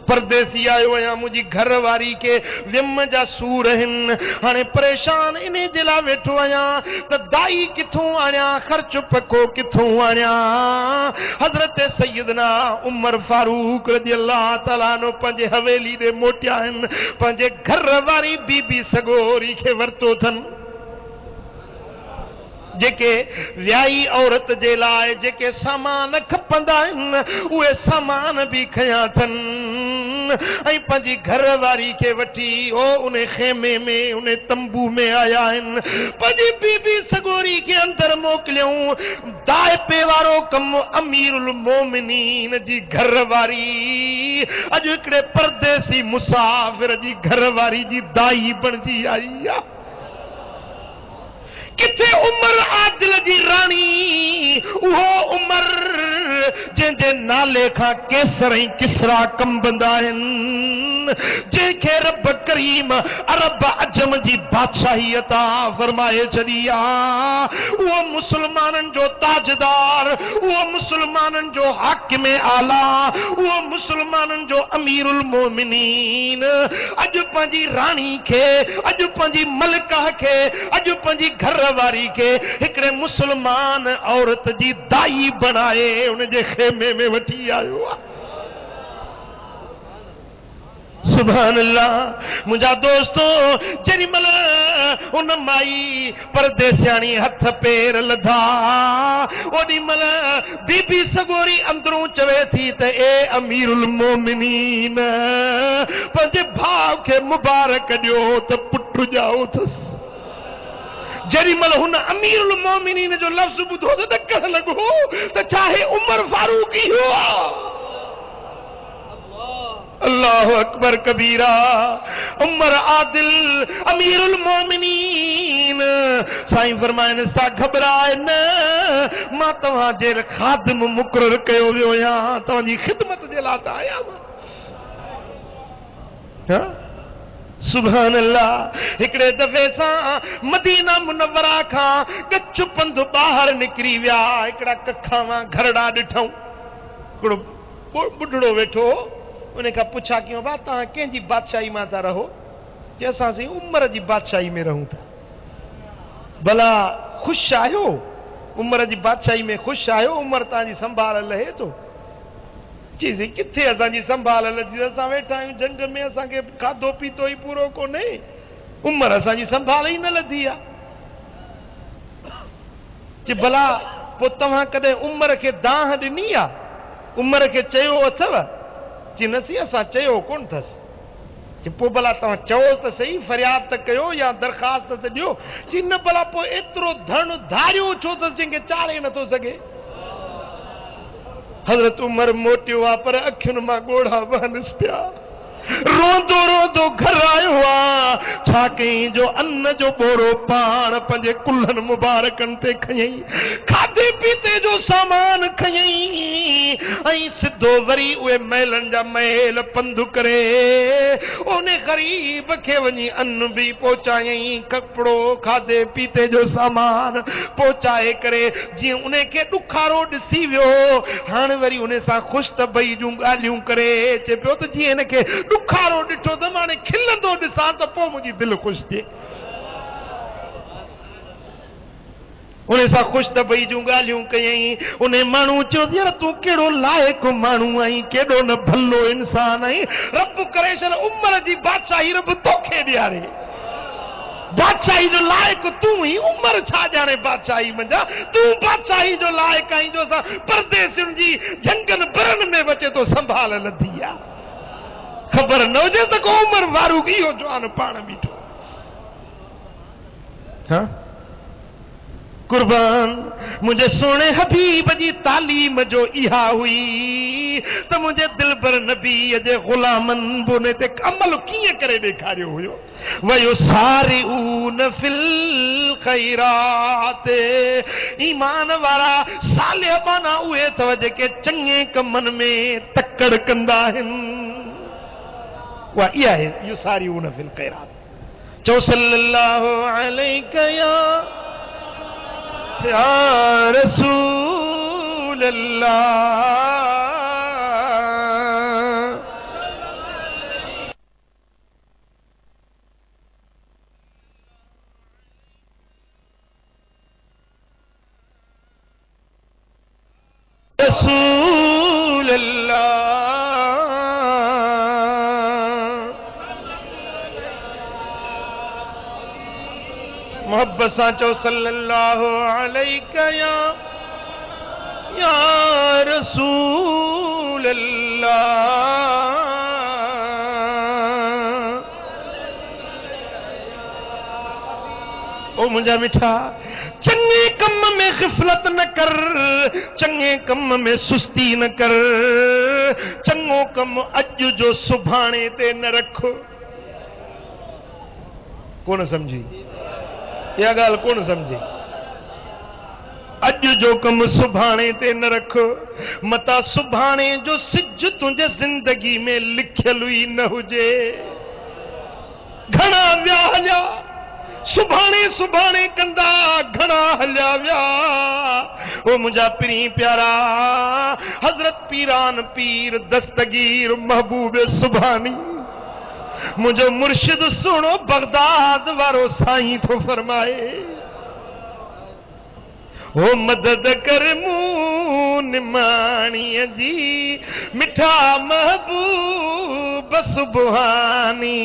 परदेसी आयो आहियां, मुंहिंजी घर वारी के विम जा सूर आहिनि, हाणे परेशान इन जे लाइ वेठो आहियां त दाई किथों आणियां, ख़र्च पको किथों आणियां। हज़रत सैयदना उमर फारूक रज़ी अल्लाह ताला अन्हु पंहिंजे हवेली ॾे मोटिया आहिनि, पंहिंजे घर वारी बीबी सगोरी खे वरितो अथनि। जेके व्याही औरत जे लाइ जेके सामान खपंदा आहिनि उहे सामान बि खयां अथनि, ऐं पंहिंजी घर वारी खे वठी ओ उन खेमे में उन तंबू में आया आहिनि। पंहिंजी बीबी सगोरी खे अंदर मोकिलियऊं। दाइपे वारो कमु अमीरुल मोमिनीन जी घर वारी अॼु हिकिड़े परदेसी मुसाफ़िर जी घर वारी जी दाई बणिजी आई आहे। किथे उमर आदिल जी राणी, उहो उमर जंहिंजे नाले खां केसर ऐं किसरा कंबंदा आहिनि, जंहिंखे रब करीम अरब अजम जी बादशाही अता फरमाए छॾी आहे। उहो मुसलमाननि जो ताजदार, उहो मुसलमाननि जो हाकिम आला, उहो मुसलमाननि जो अमीरुल मोमिनीन अॼु पंहिंजी राणी खे, अॼु पंहिंजी मलिका खे, अॼु पंहिंजी घर वारी के हिकड़े मुसलमान औरत जी दाई बनाए उनजे खेमे में वठी आयो आहे। सुभान अल्लाह। मुंहिंजा दोस्तो, जेॾी महिल उन माई परदेसियाणी हथ पेर लधा, ओॾी महिल बीबी सगोरी अंदरूं चवे थी त ए अमीरुल मोमिनीन, पंहिंजे भाउ खे मुबारक ॾियो त पुटु ॼाओ अथसि। जेॾी महिल हुन अमीरुल मोमिनीन जो लफ़्ज़ ॿुधो त ॾकण लॻो त चाहे उमर फारूक ई हो। अल्लाह अकबर कबीरा। उमर आदिल अमीरुल मोमिनीन साईं फरमाइनि था घबराए न, मां तव्हांजे खादिम मुक़ररु कयो वियो आहियां, तव्हांजी ख़िदमत जे लाइ त आया मां। सुभान अल्लाह। हिकिड़े दफ़े सां मदीना मुनव्वरा खां गच पंध ॿाहिरि निकिरी विया। हिकिड़ा कखां घरड़ा ॾिठऊं। हिकिड़ो बुढड़ो वेठो, उन खां पुछा कयूं भाउ तव्हां कंहिंजी बादशाही मां था रहो? चई असां साईं उमर जी बादशाही में रहूं था। भला ख़ुशि आहियो? उमर जी बादशाही में ख़ुशि आहियो? उमर तव्हांजी संभाल लहे थो? चईसीं किथे असांजी संभाल लधी, असां वेठा आहियूं जंग में, असांखे खाधो पीतो ई पूरो कोन्हे, उमर असांजी संभाल ई न लधी आहे। चई भला पोइ तव्हां कॾहिं उमर खे दाह ॾिनी आहे? उमर खे चयो अथव? चई नसी असां चयो कोन अथसि। चई पोइ भला तव्हां चओ त सही, फरियाद त कयो या दरख़्वास्त त ॾियो। चई न भला पोइ एतिरो धन धारियो छो अथसि जंहिंखे चाढ़े नथो सघे? हज़रत उमर मोटियो आहे पर अखियुनि मां ॻोढ़ा वहनिस पिया। रोंदो रोंदो घर आयो आहे। छा कई जो अन्न जो बोरो पाण पंहिंजे कुल्हनि मुबारकनि ते खयई, खाधे पीते जो सामान खयई, ऐं सिधो वरी उहे महलनि जा महल पंधु करे उन ग़रीब खे वञी अन्न बि पहुचायई, कपिड़ो खाधे पीते जो सामान पहुचाए करे जीअं उन खे ॾुखारो ॾिसी वियो, हाणे वरी उन सां ख़ुशि त ॿई जूं ॻाल्हियूं करे चए पियो त जीअं हिन खे ॾुखारो ॾिठो त मां खिलंदो ॾिसां त पोइ मुंहिंजी दिलि ख़ुशि थिए। उन सां ख़ुशि त ॿई जूं ॻाल्हियूं कयई। उन माण्हू चयो यार तूं कहिड़ो लाइक़ु माण्हू आहीं, केॾो न भलो इंसान आहीं, रब करे छॾ उमर जी बादशाही रब तोखे ॾियारे। बादशाही जो लाइक़ु तूं ई, उमर छा ॼाणे बादशाही मंझा? तूं बादशाही जो लाइक़ु आहीं जो असां परदेसियुनि जी झंगनि बरनि में बचे तो संभाल लधी आहे। खबर न हुजे त को उमर फारूक इहो जवान पाण बीठो। हाँ कुर्बान मुझे सोने हबीब जी तालीम जो इहा हुई त मुझे दिलबर नबी जे गुलामन बोने ते अमल कीअं करे ॾेखारियो हुयो। वयो सारी ऊन फिल खैरात ईमान वारा साले माना उहे अथव जेके चङे कमनि में तकड़ कंदा आहिनि। उहा इहा आहे इहो सारी ऊन फिल खैरात। चओ सल्लल्लाहु अलैहि या रसूल अल्लाह। रसूल अल्लाह मोहब्बत सां चओ सल्लल्लाहु अलैहि या रसूल अल्लाह। ओ मुंहिंजा मिठा चङे कम में ग़िफ़लत न कर, चङे कम में सुस्ती न कर, चङो कम अॼु जो सुभाणे ते न रख। कोन समझी इहा ॻाल्हि कोन समझी। अॼु जो कम सुभाणे ते न रख, मता सुभाणे जो सिज तुंहिंजे ज़िंदगी में लिखियल ई न हुजे। घणा विया हलिया सुभाणे सुभाणे कंदा, घणा हलिया विया। ओ मुंहिंजा पिरी प्यारा हज़रत पीरान पीर दस्तगीर महबूब सुभानी मुझे मुर्शिद सुनो बगदाद वारो साईं थो फरमाए। ओ मदद कर मूं निमाणीअ जी मिठा महबूब सुभानी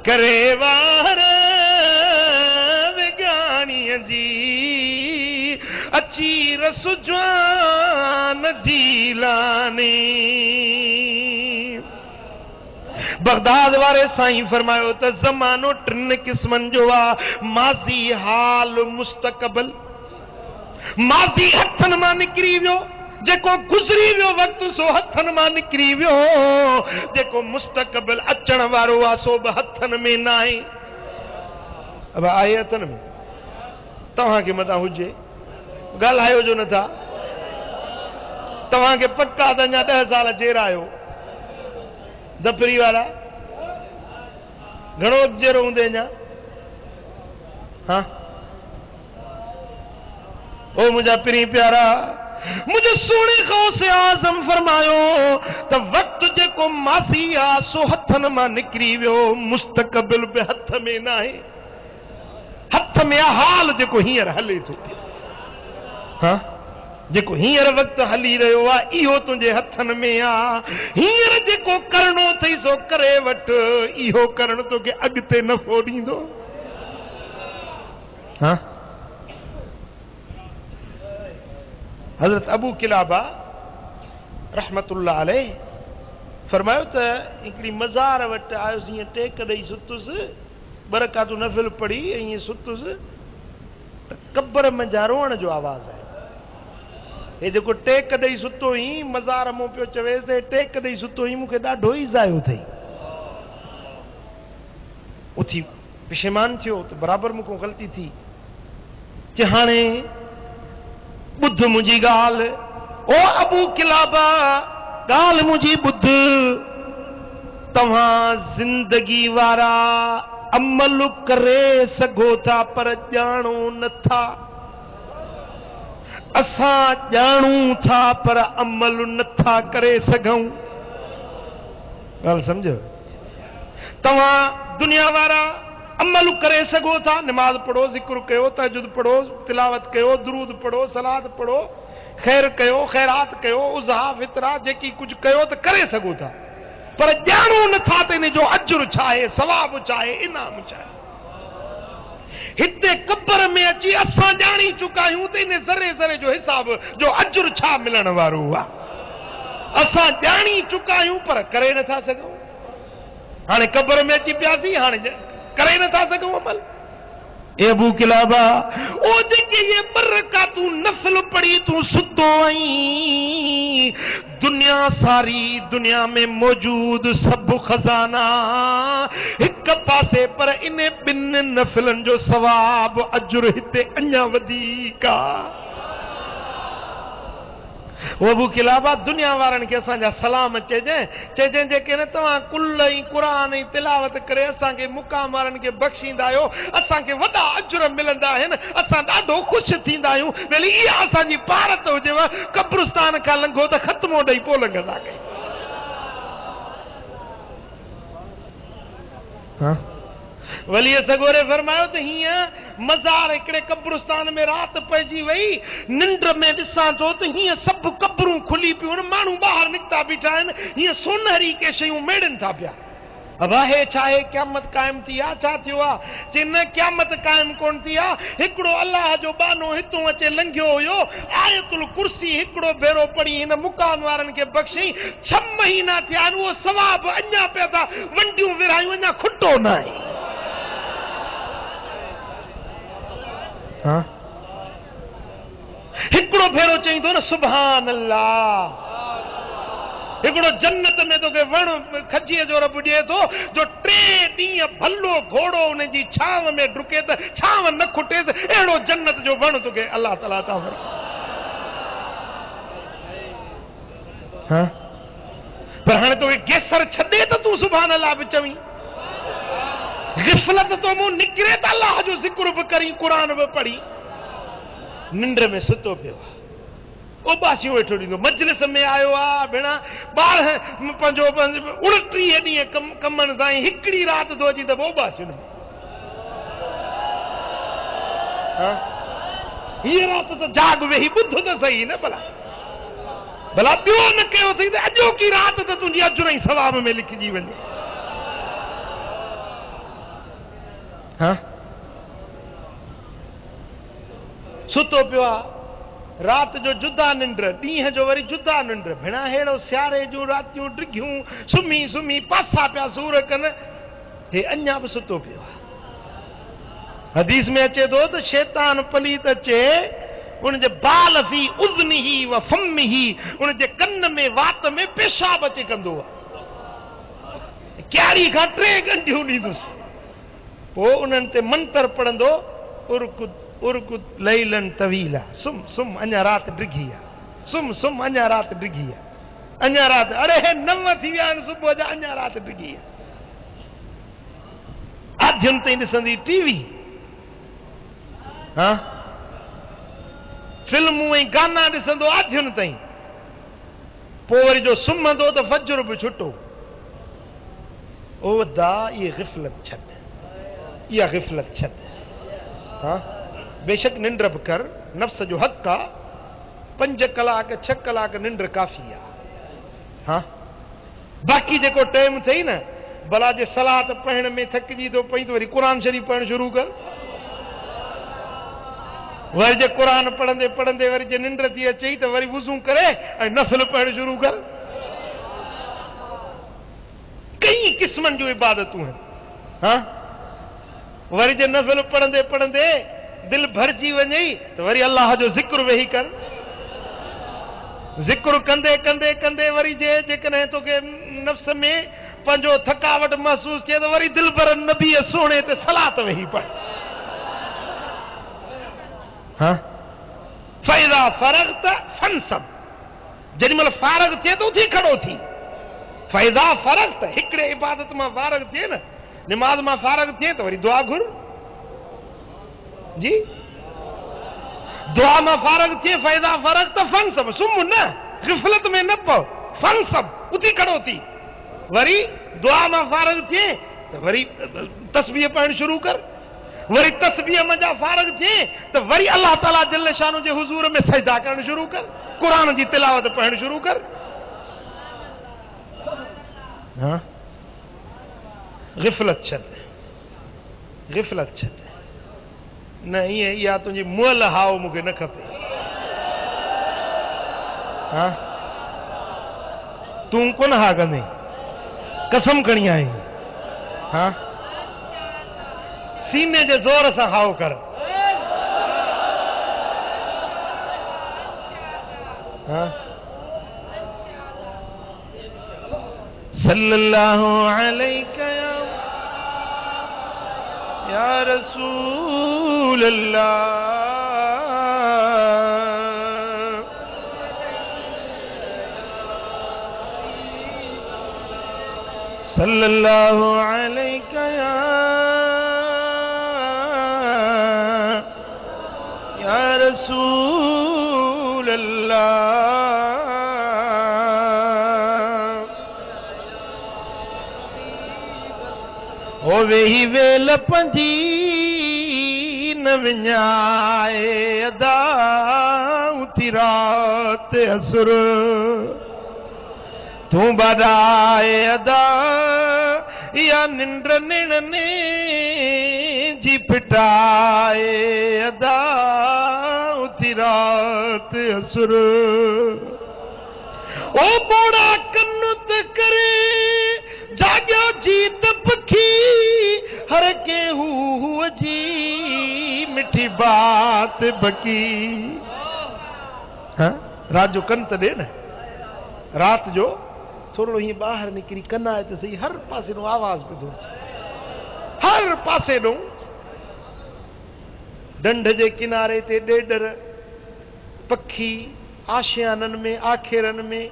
करे वार विगाणीअ जी अची रसु जवान जीलानी। बगदाद वारे साईं फरमायो त ज़मानो टिन क़िस्मनि जो आहे, माज़ी हाल मुस्तक़बिल। माज़ी हथनि मां निकिरी वियो, जेको गुज़री वियो वक़्तु सो हथनि मां निकिरी वियो। जेको मुस्तक़बिल अचण वारो आहे सो बि हथनि में न आहे। अब आहे हथनि में, तव्हांखे मथां हुजे ॻाल्हायो जो नथा। तव्हांखे पक्का त अञा 10 साल चेर आहियो दफरी वाला घणो जहिड़ो हूंदे अञा। हाँ ओ मुंहिंजा पिरी प्यारा मुझे सोने गौसे आज़म फरमायो त वक़्तु जेको मासी आहे सो हथनि मां निकिरी वियो, मुस्तक़बिल बि हथ में न आहे। हथ में हाल जेको हींअर हले थो। हाँ जेको हींअर वक़्तु हली रहियो आहे इहो तुंहिंजे हथनि में आहे। हींअर जेको करणो अथई सो करे वठ, इहो करणु तोखे अॻिते नफ़ो ॾींदो। हाँ हज़रत अबू किलाबा रहमतुल्लाह अलैह फरमायो त हिकिड़ी मज़ार वटि आयुसि, हीअं टेक ॾेई सुतुसि, बरकातूं नफ़िल पढ़ी ऐं हीअं सुतुसि त कब्र में जा रोअण जो आवाज़ आहे। हे जेको टेक ॾेई सुतो हुई मज़ार मूं पियो चवेसि त टेक ॾेई सुतो हुई मूंखे ॾाढो ई ज़ायो अथई। उथी पिशेमान थियो त बराबरि मूंखां ग़लती थी। चए हाणे ॿुध मुंहिंजी ॻाल्हि, ओ अबू किलाबा ॻाल्हि मुंहिंजी ॿुध। तव्हां ज़िंदगी वारा अमल करे सघो था पर ॼाणो नथा। असां ॼाणूं था पर अमल नथा करे सघूं। ॻाल्हि सम्झो। तव्हां दुनिया वारा अमल करे सघो था, नमाज पढ़ो, ज़िक्र कयो, तहज्जुद पढ़ो, तिलावत कयो, दुरूद पढ़ो, सलाद पढ़ो, ख़ैर कयो, ख़ैरात कयो, उज़हा फितरा जेकी कुझु कयो त करे सघो था, पर ॼाणो नथा त इन जो अज्र छा आहे, सवाब छा आहे, इनाम छा आहे। हिते कब्र में अची असां ॼाणी चुका आहियूं त इन ज़रे ज़रे जो हिसाब जो अज्र छा मिलण वारो आहे। असां ॼाणी चुका आहियूं पर करे नथा सघूं। हाणे क़ब्र में अची पियासीं, हाणे करे नथा सघूं अमल। ए अबू किलाबा, ओ जेके ये बरकातूं नफ़िल पढ़ी तूं सुतो आई, दुनिया सारी दुनिया में मौजूद सब खजाना एक पासे, पर इन बिन नफ़िलन जो सवाब अजुर हिते अञा वधीक आ। वो अबू किलाबा, दुनिया वारनि खे असांजा सलाम चइजे जेके न तव्हां कुल ऐं क़ुरान ऐं तिलावत करे असांखे मुक़ाम वारनि खे बख़्शींदा आहियो, असांखे वॾा अजुर मिलंदा आहिनि, असां ॾाढो ख़ुशि थींदा आहियूं। भली इहा असांजी भारत हुजेव, कब्रिस्तान खां लंघो त ख़त्मो ॾेई पोइ लंघंदासीं। वली सगोरे फरमायो त हीअं मज़ार हिकिड़े कब्रिस्तान में राति पइजी वई, निंड में ॾिसां थो त हीअं सभु कब्रूं खुली पियूं आहिनि, माण्हू ॿाहिरि निकिता बीठा आहिनि, हीअं सोनहरी के शयूं मेड़नि था पिया। अबा हे छा आहे, क़यामत क़ाइम थी आहे? छा थियो आहे? चई न, क़यामत क़ाइम कोन थी आहे। हिकिड़ो अलाह जो बानो हितों अचे लंघियो हुयो, आयतुल कुर्सी हिकिड़ो भेरो पढ़ी हिन मुक़ाम वारनि खे बख़्शई, 6 महीना थिया आहिनि, उहो सवाब अञा पिया था वंडियूं विरहायूं, अञा खुटो न आहे। हिकिड़ो भेरो चई थो न सुभान अल्लाह। हिकिड़ो जन्नत में तोखे वण खजीअ जो रब ॾिए थो, जो 3 ॾींहं भलो घोड़ो उन जी छांव में डुके त छांव न खुटेसि, अहिड़ो जन्नत जो वण तोखे अल्लाह ताला था वणे। पर हाणे तोखे केसर छॾे त तूं सुभान अल्लाह बि चवीं, गिफ़लत तो मुंहुं निकिरे त अल्लाह जो ज़िक्र बि करी, क़ुरान बि पढ़ी, निंड में सुतो पियो आहे। उबासियूं वेठो ॾींदो, मजलिस में आयो आहे भेण, ॿार पंहिंजो 29 ॾींहं कमनि ताईं, हिकिड़ी राति थो अची त पोइ उबासियूं। हीअ राति त जाग वेही ॿुध त सही न, भला ॿियो न कयो अथई त अॼोकी राति त तुंहिंजी अजुर ऐं सवाब में लिखिजी वञे। सुतो पियो आहे, राति जो जुदा निंड, ॾींहं जो वरी जुदा निंड। भेण अहिड़ो सियारे जूं रातियूं डिघियूं, सुम्ही सुम्ही पासा पिया सूर कनि, हे अञा बि सुतो पियो आहे। हदीस में अचे थो त शैतान पलीत अचे, उनजे बाल फी उज़निही व फमिही, उनजे कन में वात में पेशाब अचे कंदो आहे, क्यारी खां 3 गंढियूं ॾींदुसि, पोइ उन्हनि ते मंत्र पढ़ंदो, उर्कुद लैलन तवीला, सुम सुम अञा राति डिघी आहे, सुम सुम अञा राति डिघी आहे, अञा राति, अरे हे 9 थी विया आहिनि सुबुह जा, अञा राति डिघी आहे। आधियुनि ताईं ॾिसंदी टीवी, फिल्मूं ऐं गाना ॾिसंदो आधियुनि ताईं, पोइ वरी जो सुम्हंदो त फजर बि छुटो। ओ दा, इहे गिफ़लत छॾ, इहा गिफ़लत छॾ। बेशक निंड बि कर, नफ्स जो हक़ आहे, 5 कलाक 6 कलाक निंड काफ़ी आहे। बाक़ी जेको टाइम अथई न, भला जे सलात पढ़ण में थकिजी थो पई त वरी क़ुरान शरीफ़ पढ़णु शुरू कर, वरी जे क़ुरान पढ़ंदे पढ़ंदे वरी जे निंड थी अचई त वरी वुज़ू करे ऐं नफ़िल पढ़णु शुरू कर। कई क़िस्मनि जूं इबादतूं आहिनि। वरी जे नफ़िल पढ़ंदे पढ़ंदे दिल भरजी वञे त वरी अल्लाह जो ज़िक्र वेही कर, ज़िक्र कंदे कंदे कंदे वरी जेकॾहिं तोखे नफ़्स में पंहिंजो थकावट महसूस थिए त वरी दिल भर नबी सोणे ते सलात वेही पढ़। फ़ैज़ा फ़रग़्त फंसब, जेॾी महिल फारग थिए त उथी खड़ो थी। फ़ैज़ा फ़रग़्त, हिकिड़े इबादत मां फारग थिए न, निमाज़ मां फारग थिए त वरी दुआ घुर जी, दुआ मां फारग थिए, फ़ैज़ा फ़रग़्त फंसब, सुम न, गिफ़लत में न पव, फंसब उथी खड़ो थी। वरी दुआ मां फारग थिए त वरी तस्बीह पढ़णु शुरू कर, वरी तस्बीह मंझां फारग थिए त वरी अल्लाह ताला जल्ल शान जे हुज़ूर में सजदा करणु शुरू कर, क़ुरान जी तिलावत पढ़णु शुरू कर। गिफ़लत छॾ, गिफ़लत छॾ, न ईअं इहा तुंहिंजी मुअल हाव मूंखे न खपे। तू कोन हा कंदे कसम खणी आई हाँ सीने जे जोर से हाओ कर हाँ सल्लल्लाहु अलैका या रसूल अल्लाह सल्लल्लाहु अलैका या रसूल अल्लाह ओ वेही वेल पंजी न विञाए अदा उथी रात असुर तू बदाए अदा या निंड निड़ने जी पिटाए अदा उथी रात असुर ओ बोड़ा कन्नुत करे जाग्यो जीत पखी हर के हुआ जी मिठी बात बकी हाँ रात जो कन त दे न रात जो थोड़ो ही बाहर निकरी कन आए तो सही हर पासे नो आवाज पे दूर हर पासे नो डंड जे किनारे ते डेडर पखी आशियानन में आखेरन में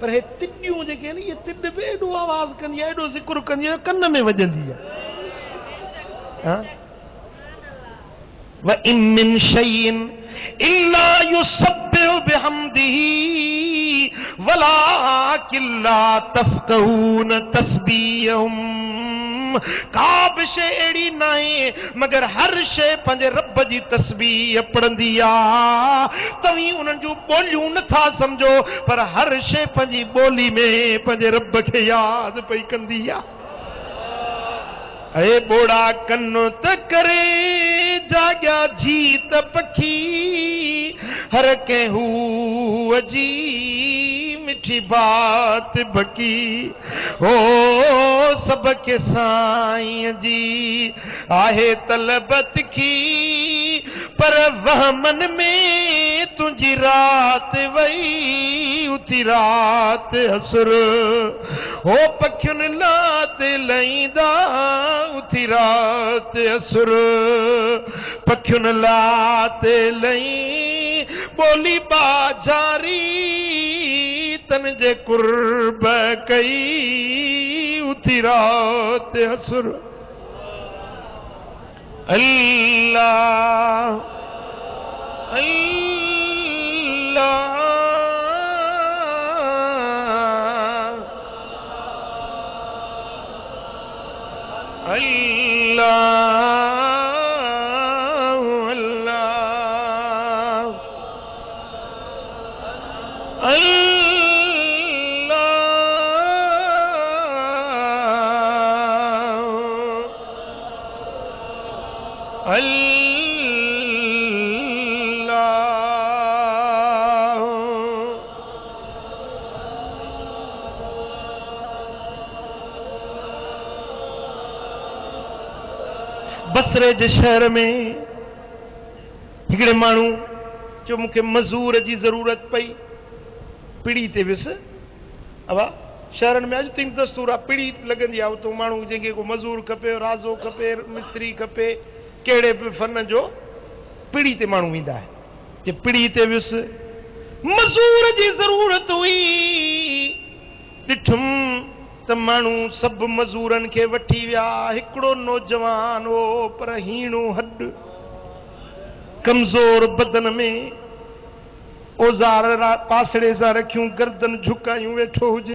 पर हे तिडियूं जेके आहिनि इहे तिड बि एॾो आवाज़ कंदी आहे एॾो ज़िक्र कंदी आहे कन में वॼंदी आहे व इन मिन शैइन इल्ला युसब्बिहु बिहम्दिही वलाकिन ला तफ़क़हून तस्बीहहुम का बि शइ अहिड़ी न आहे मगर हर शइ पंहिंजे रब जी तस्बीह पढ़ंदी आहे तव्हीं उन्हनि जूं ॿोलियूं नथा सम्झो पर हर शइ पंहिंजी ॿोली में पंहिंजे रब खे यादि पई कंदी आहे ऐं ॿोड़ा कन त करे जाॻिया जीत पखी हर कंहिं हूअ जी मिठी बात बकी हो सबके साईं जी आहे तलबत की पर वहमन में तुझी रात वई उथी रात असुर हो पखियुनि लात लईंदा उथी रात असुर पखियुनि लात लई बोली बाजारी तन जे कुर्ब कई उथी रात असुर अल्लाह अल्लाह बसरे जे शहर में हिकिड़े माण्हू जो मूंखे मज़ूर जी ज़रूरत पई पीड़ी ते वियुसि अवा शहरनि में अॼु तीन दस्तूर आहे पीड़ी लॻंदी आहे उतो माण्हू जंहिंखे को मज़ूर खपे राज़ो खपे मिस्त्री खपे कहिड़े बि फन जो पीड़ी ते माण्हू वेंदा आहिनि जे पीड़ी ते वियुसि मज़ूर जी ज़रूरत हुई ॾिठुमि त माण्हू सभु मज़ूरनि खे वठी विया हिकिड़ो नौजवान हो पर हीणो हॾ कमज़ोर बदन में औज़ार पासड़े सां रखियूं गर्दन झुकायूं वेठो हुजे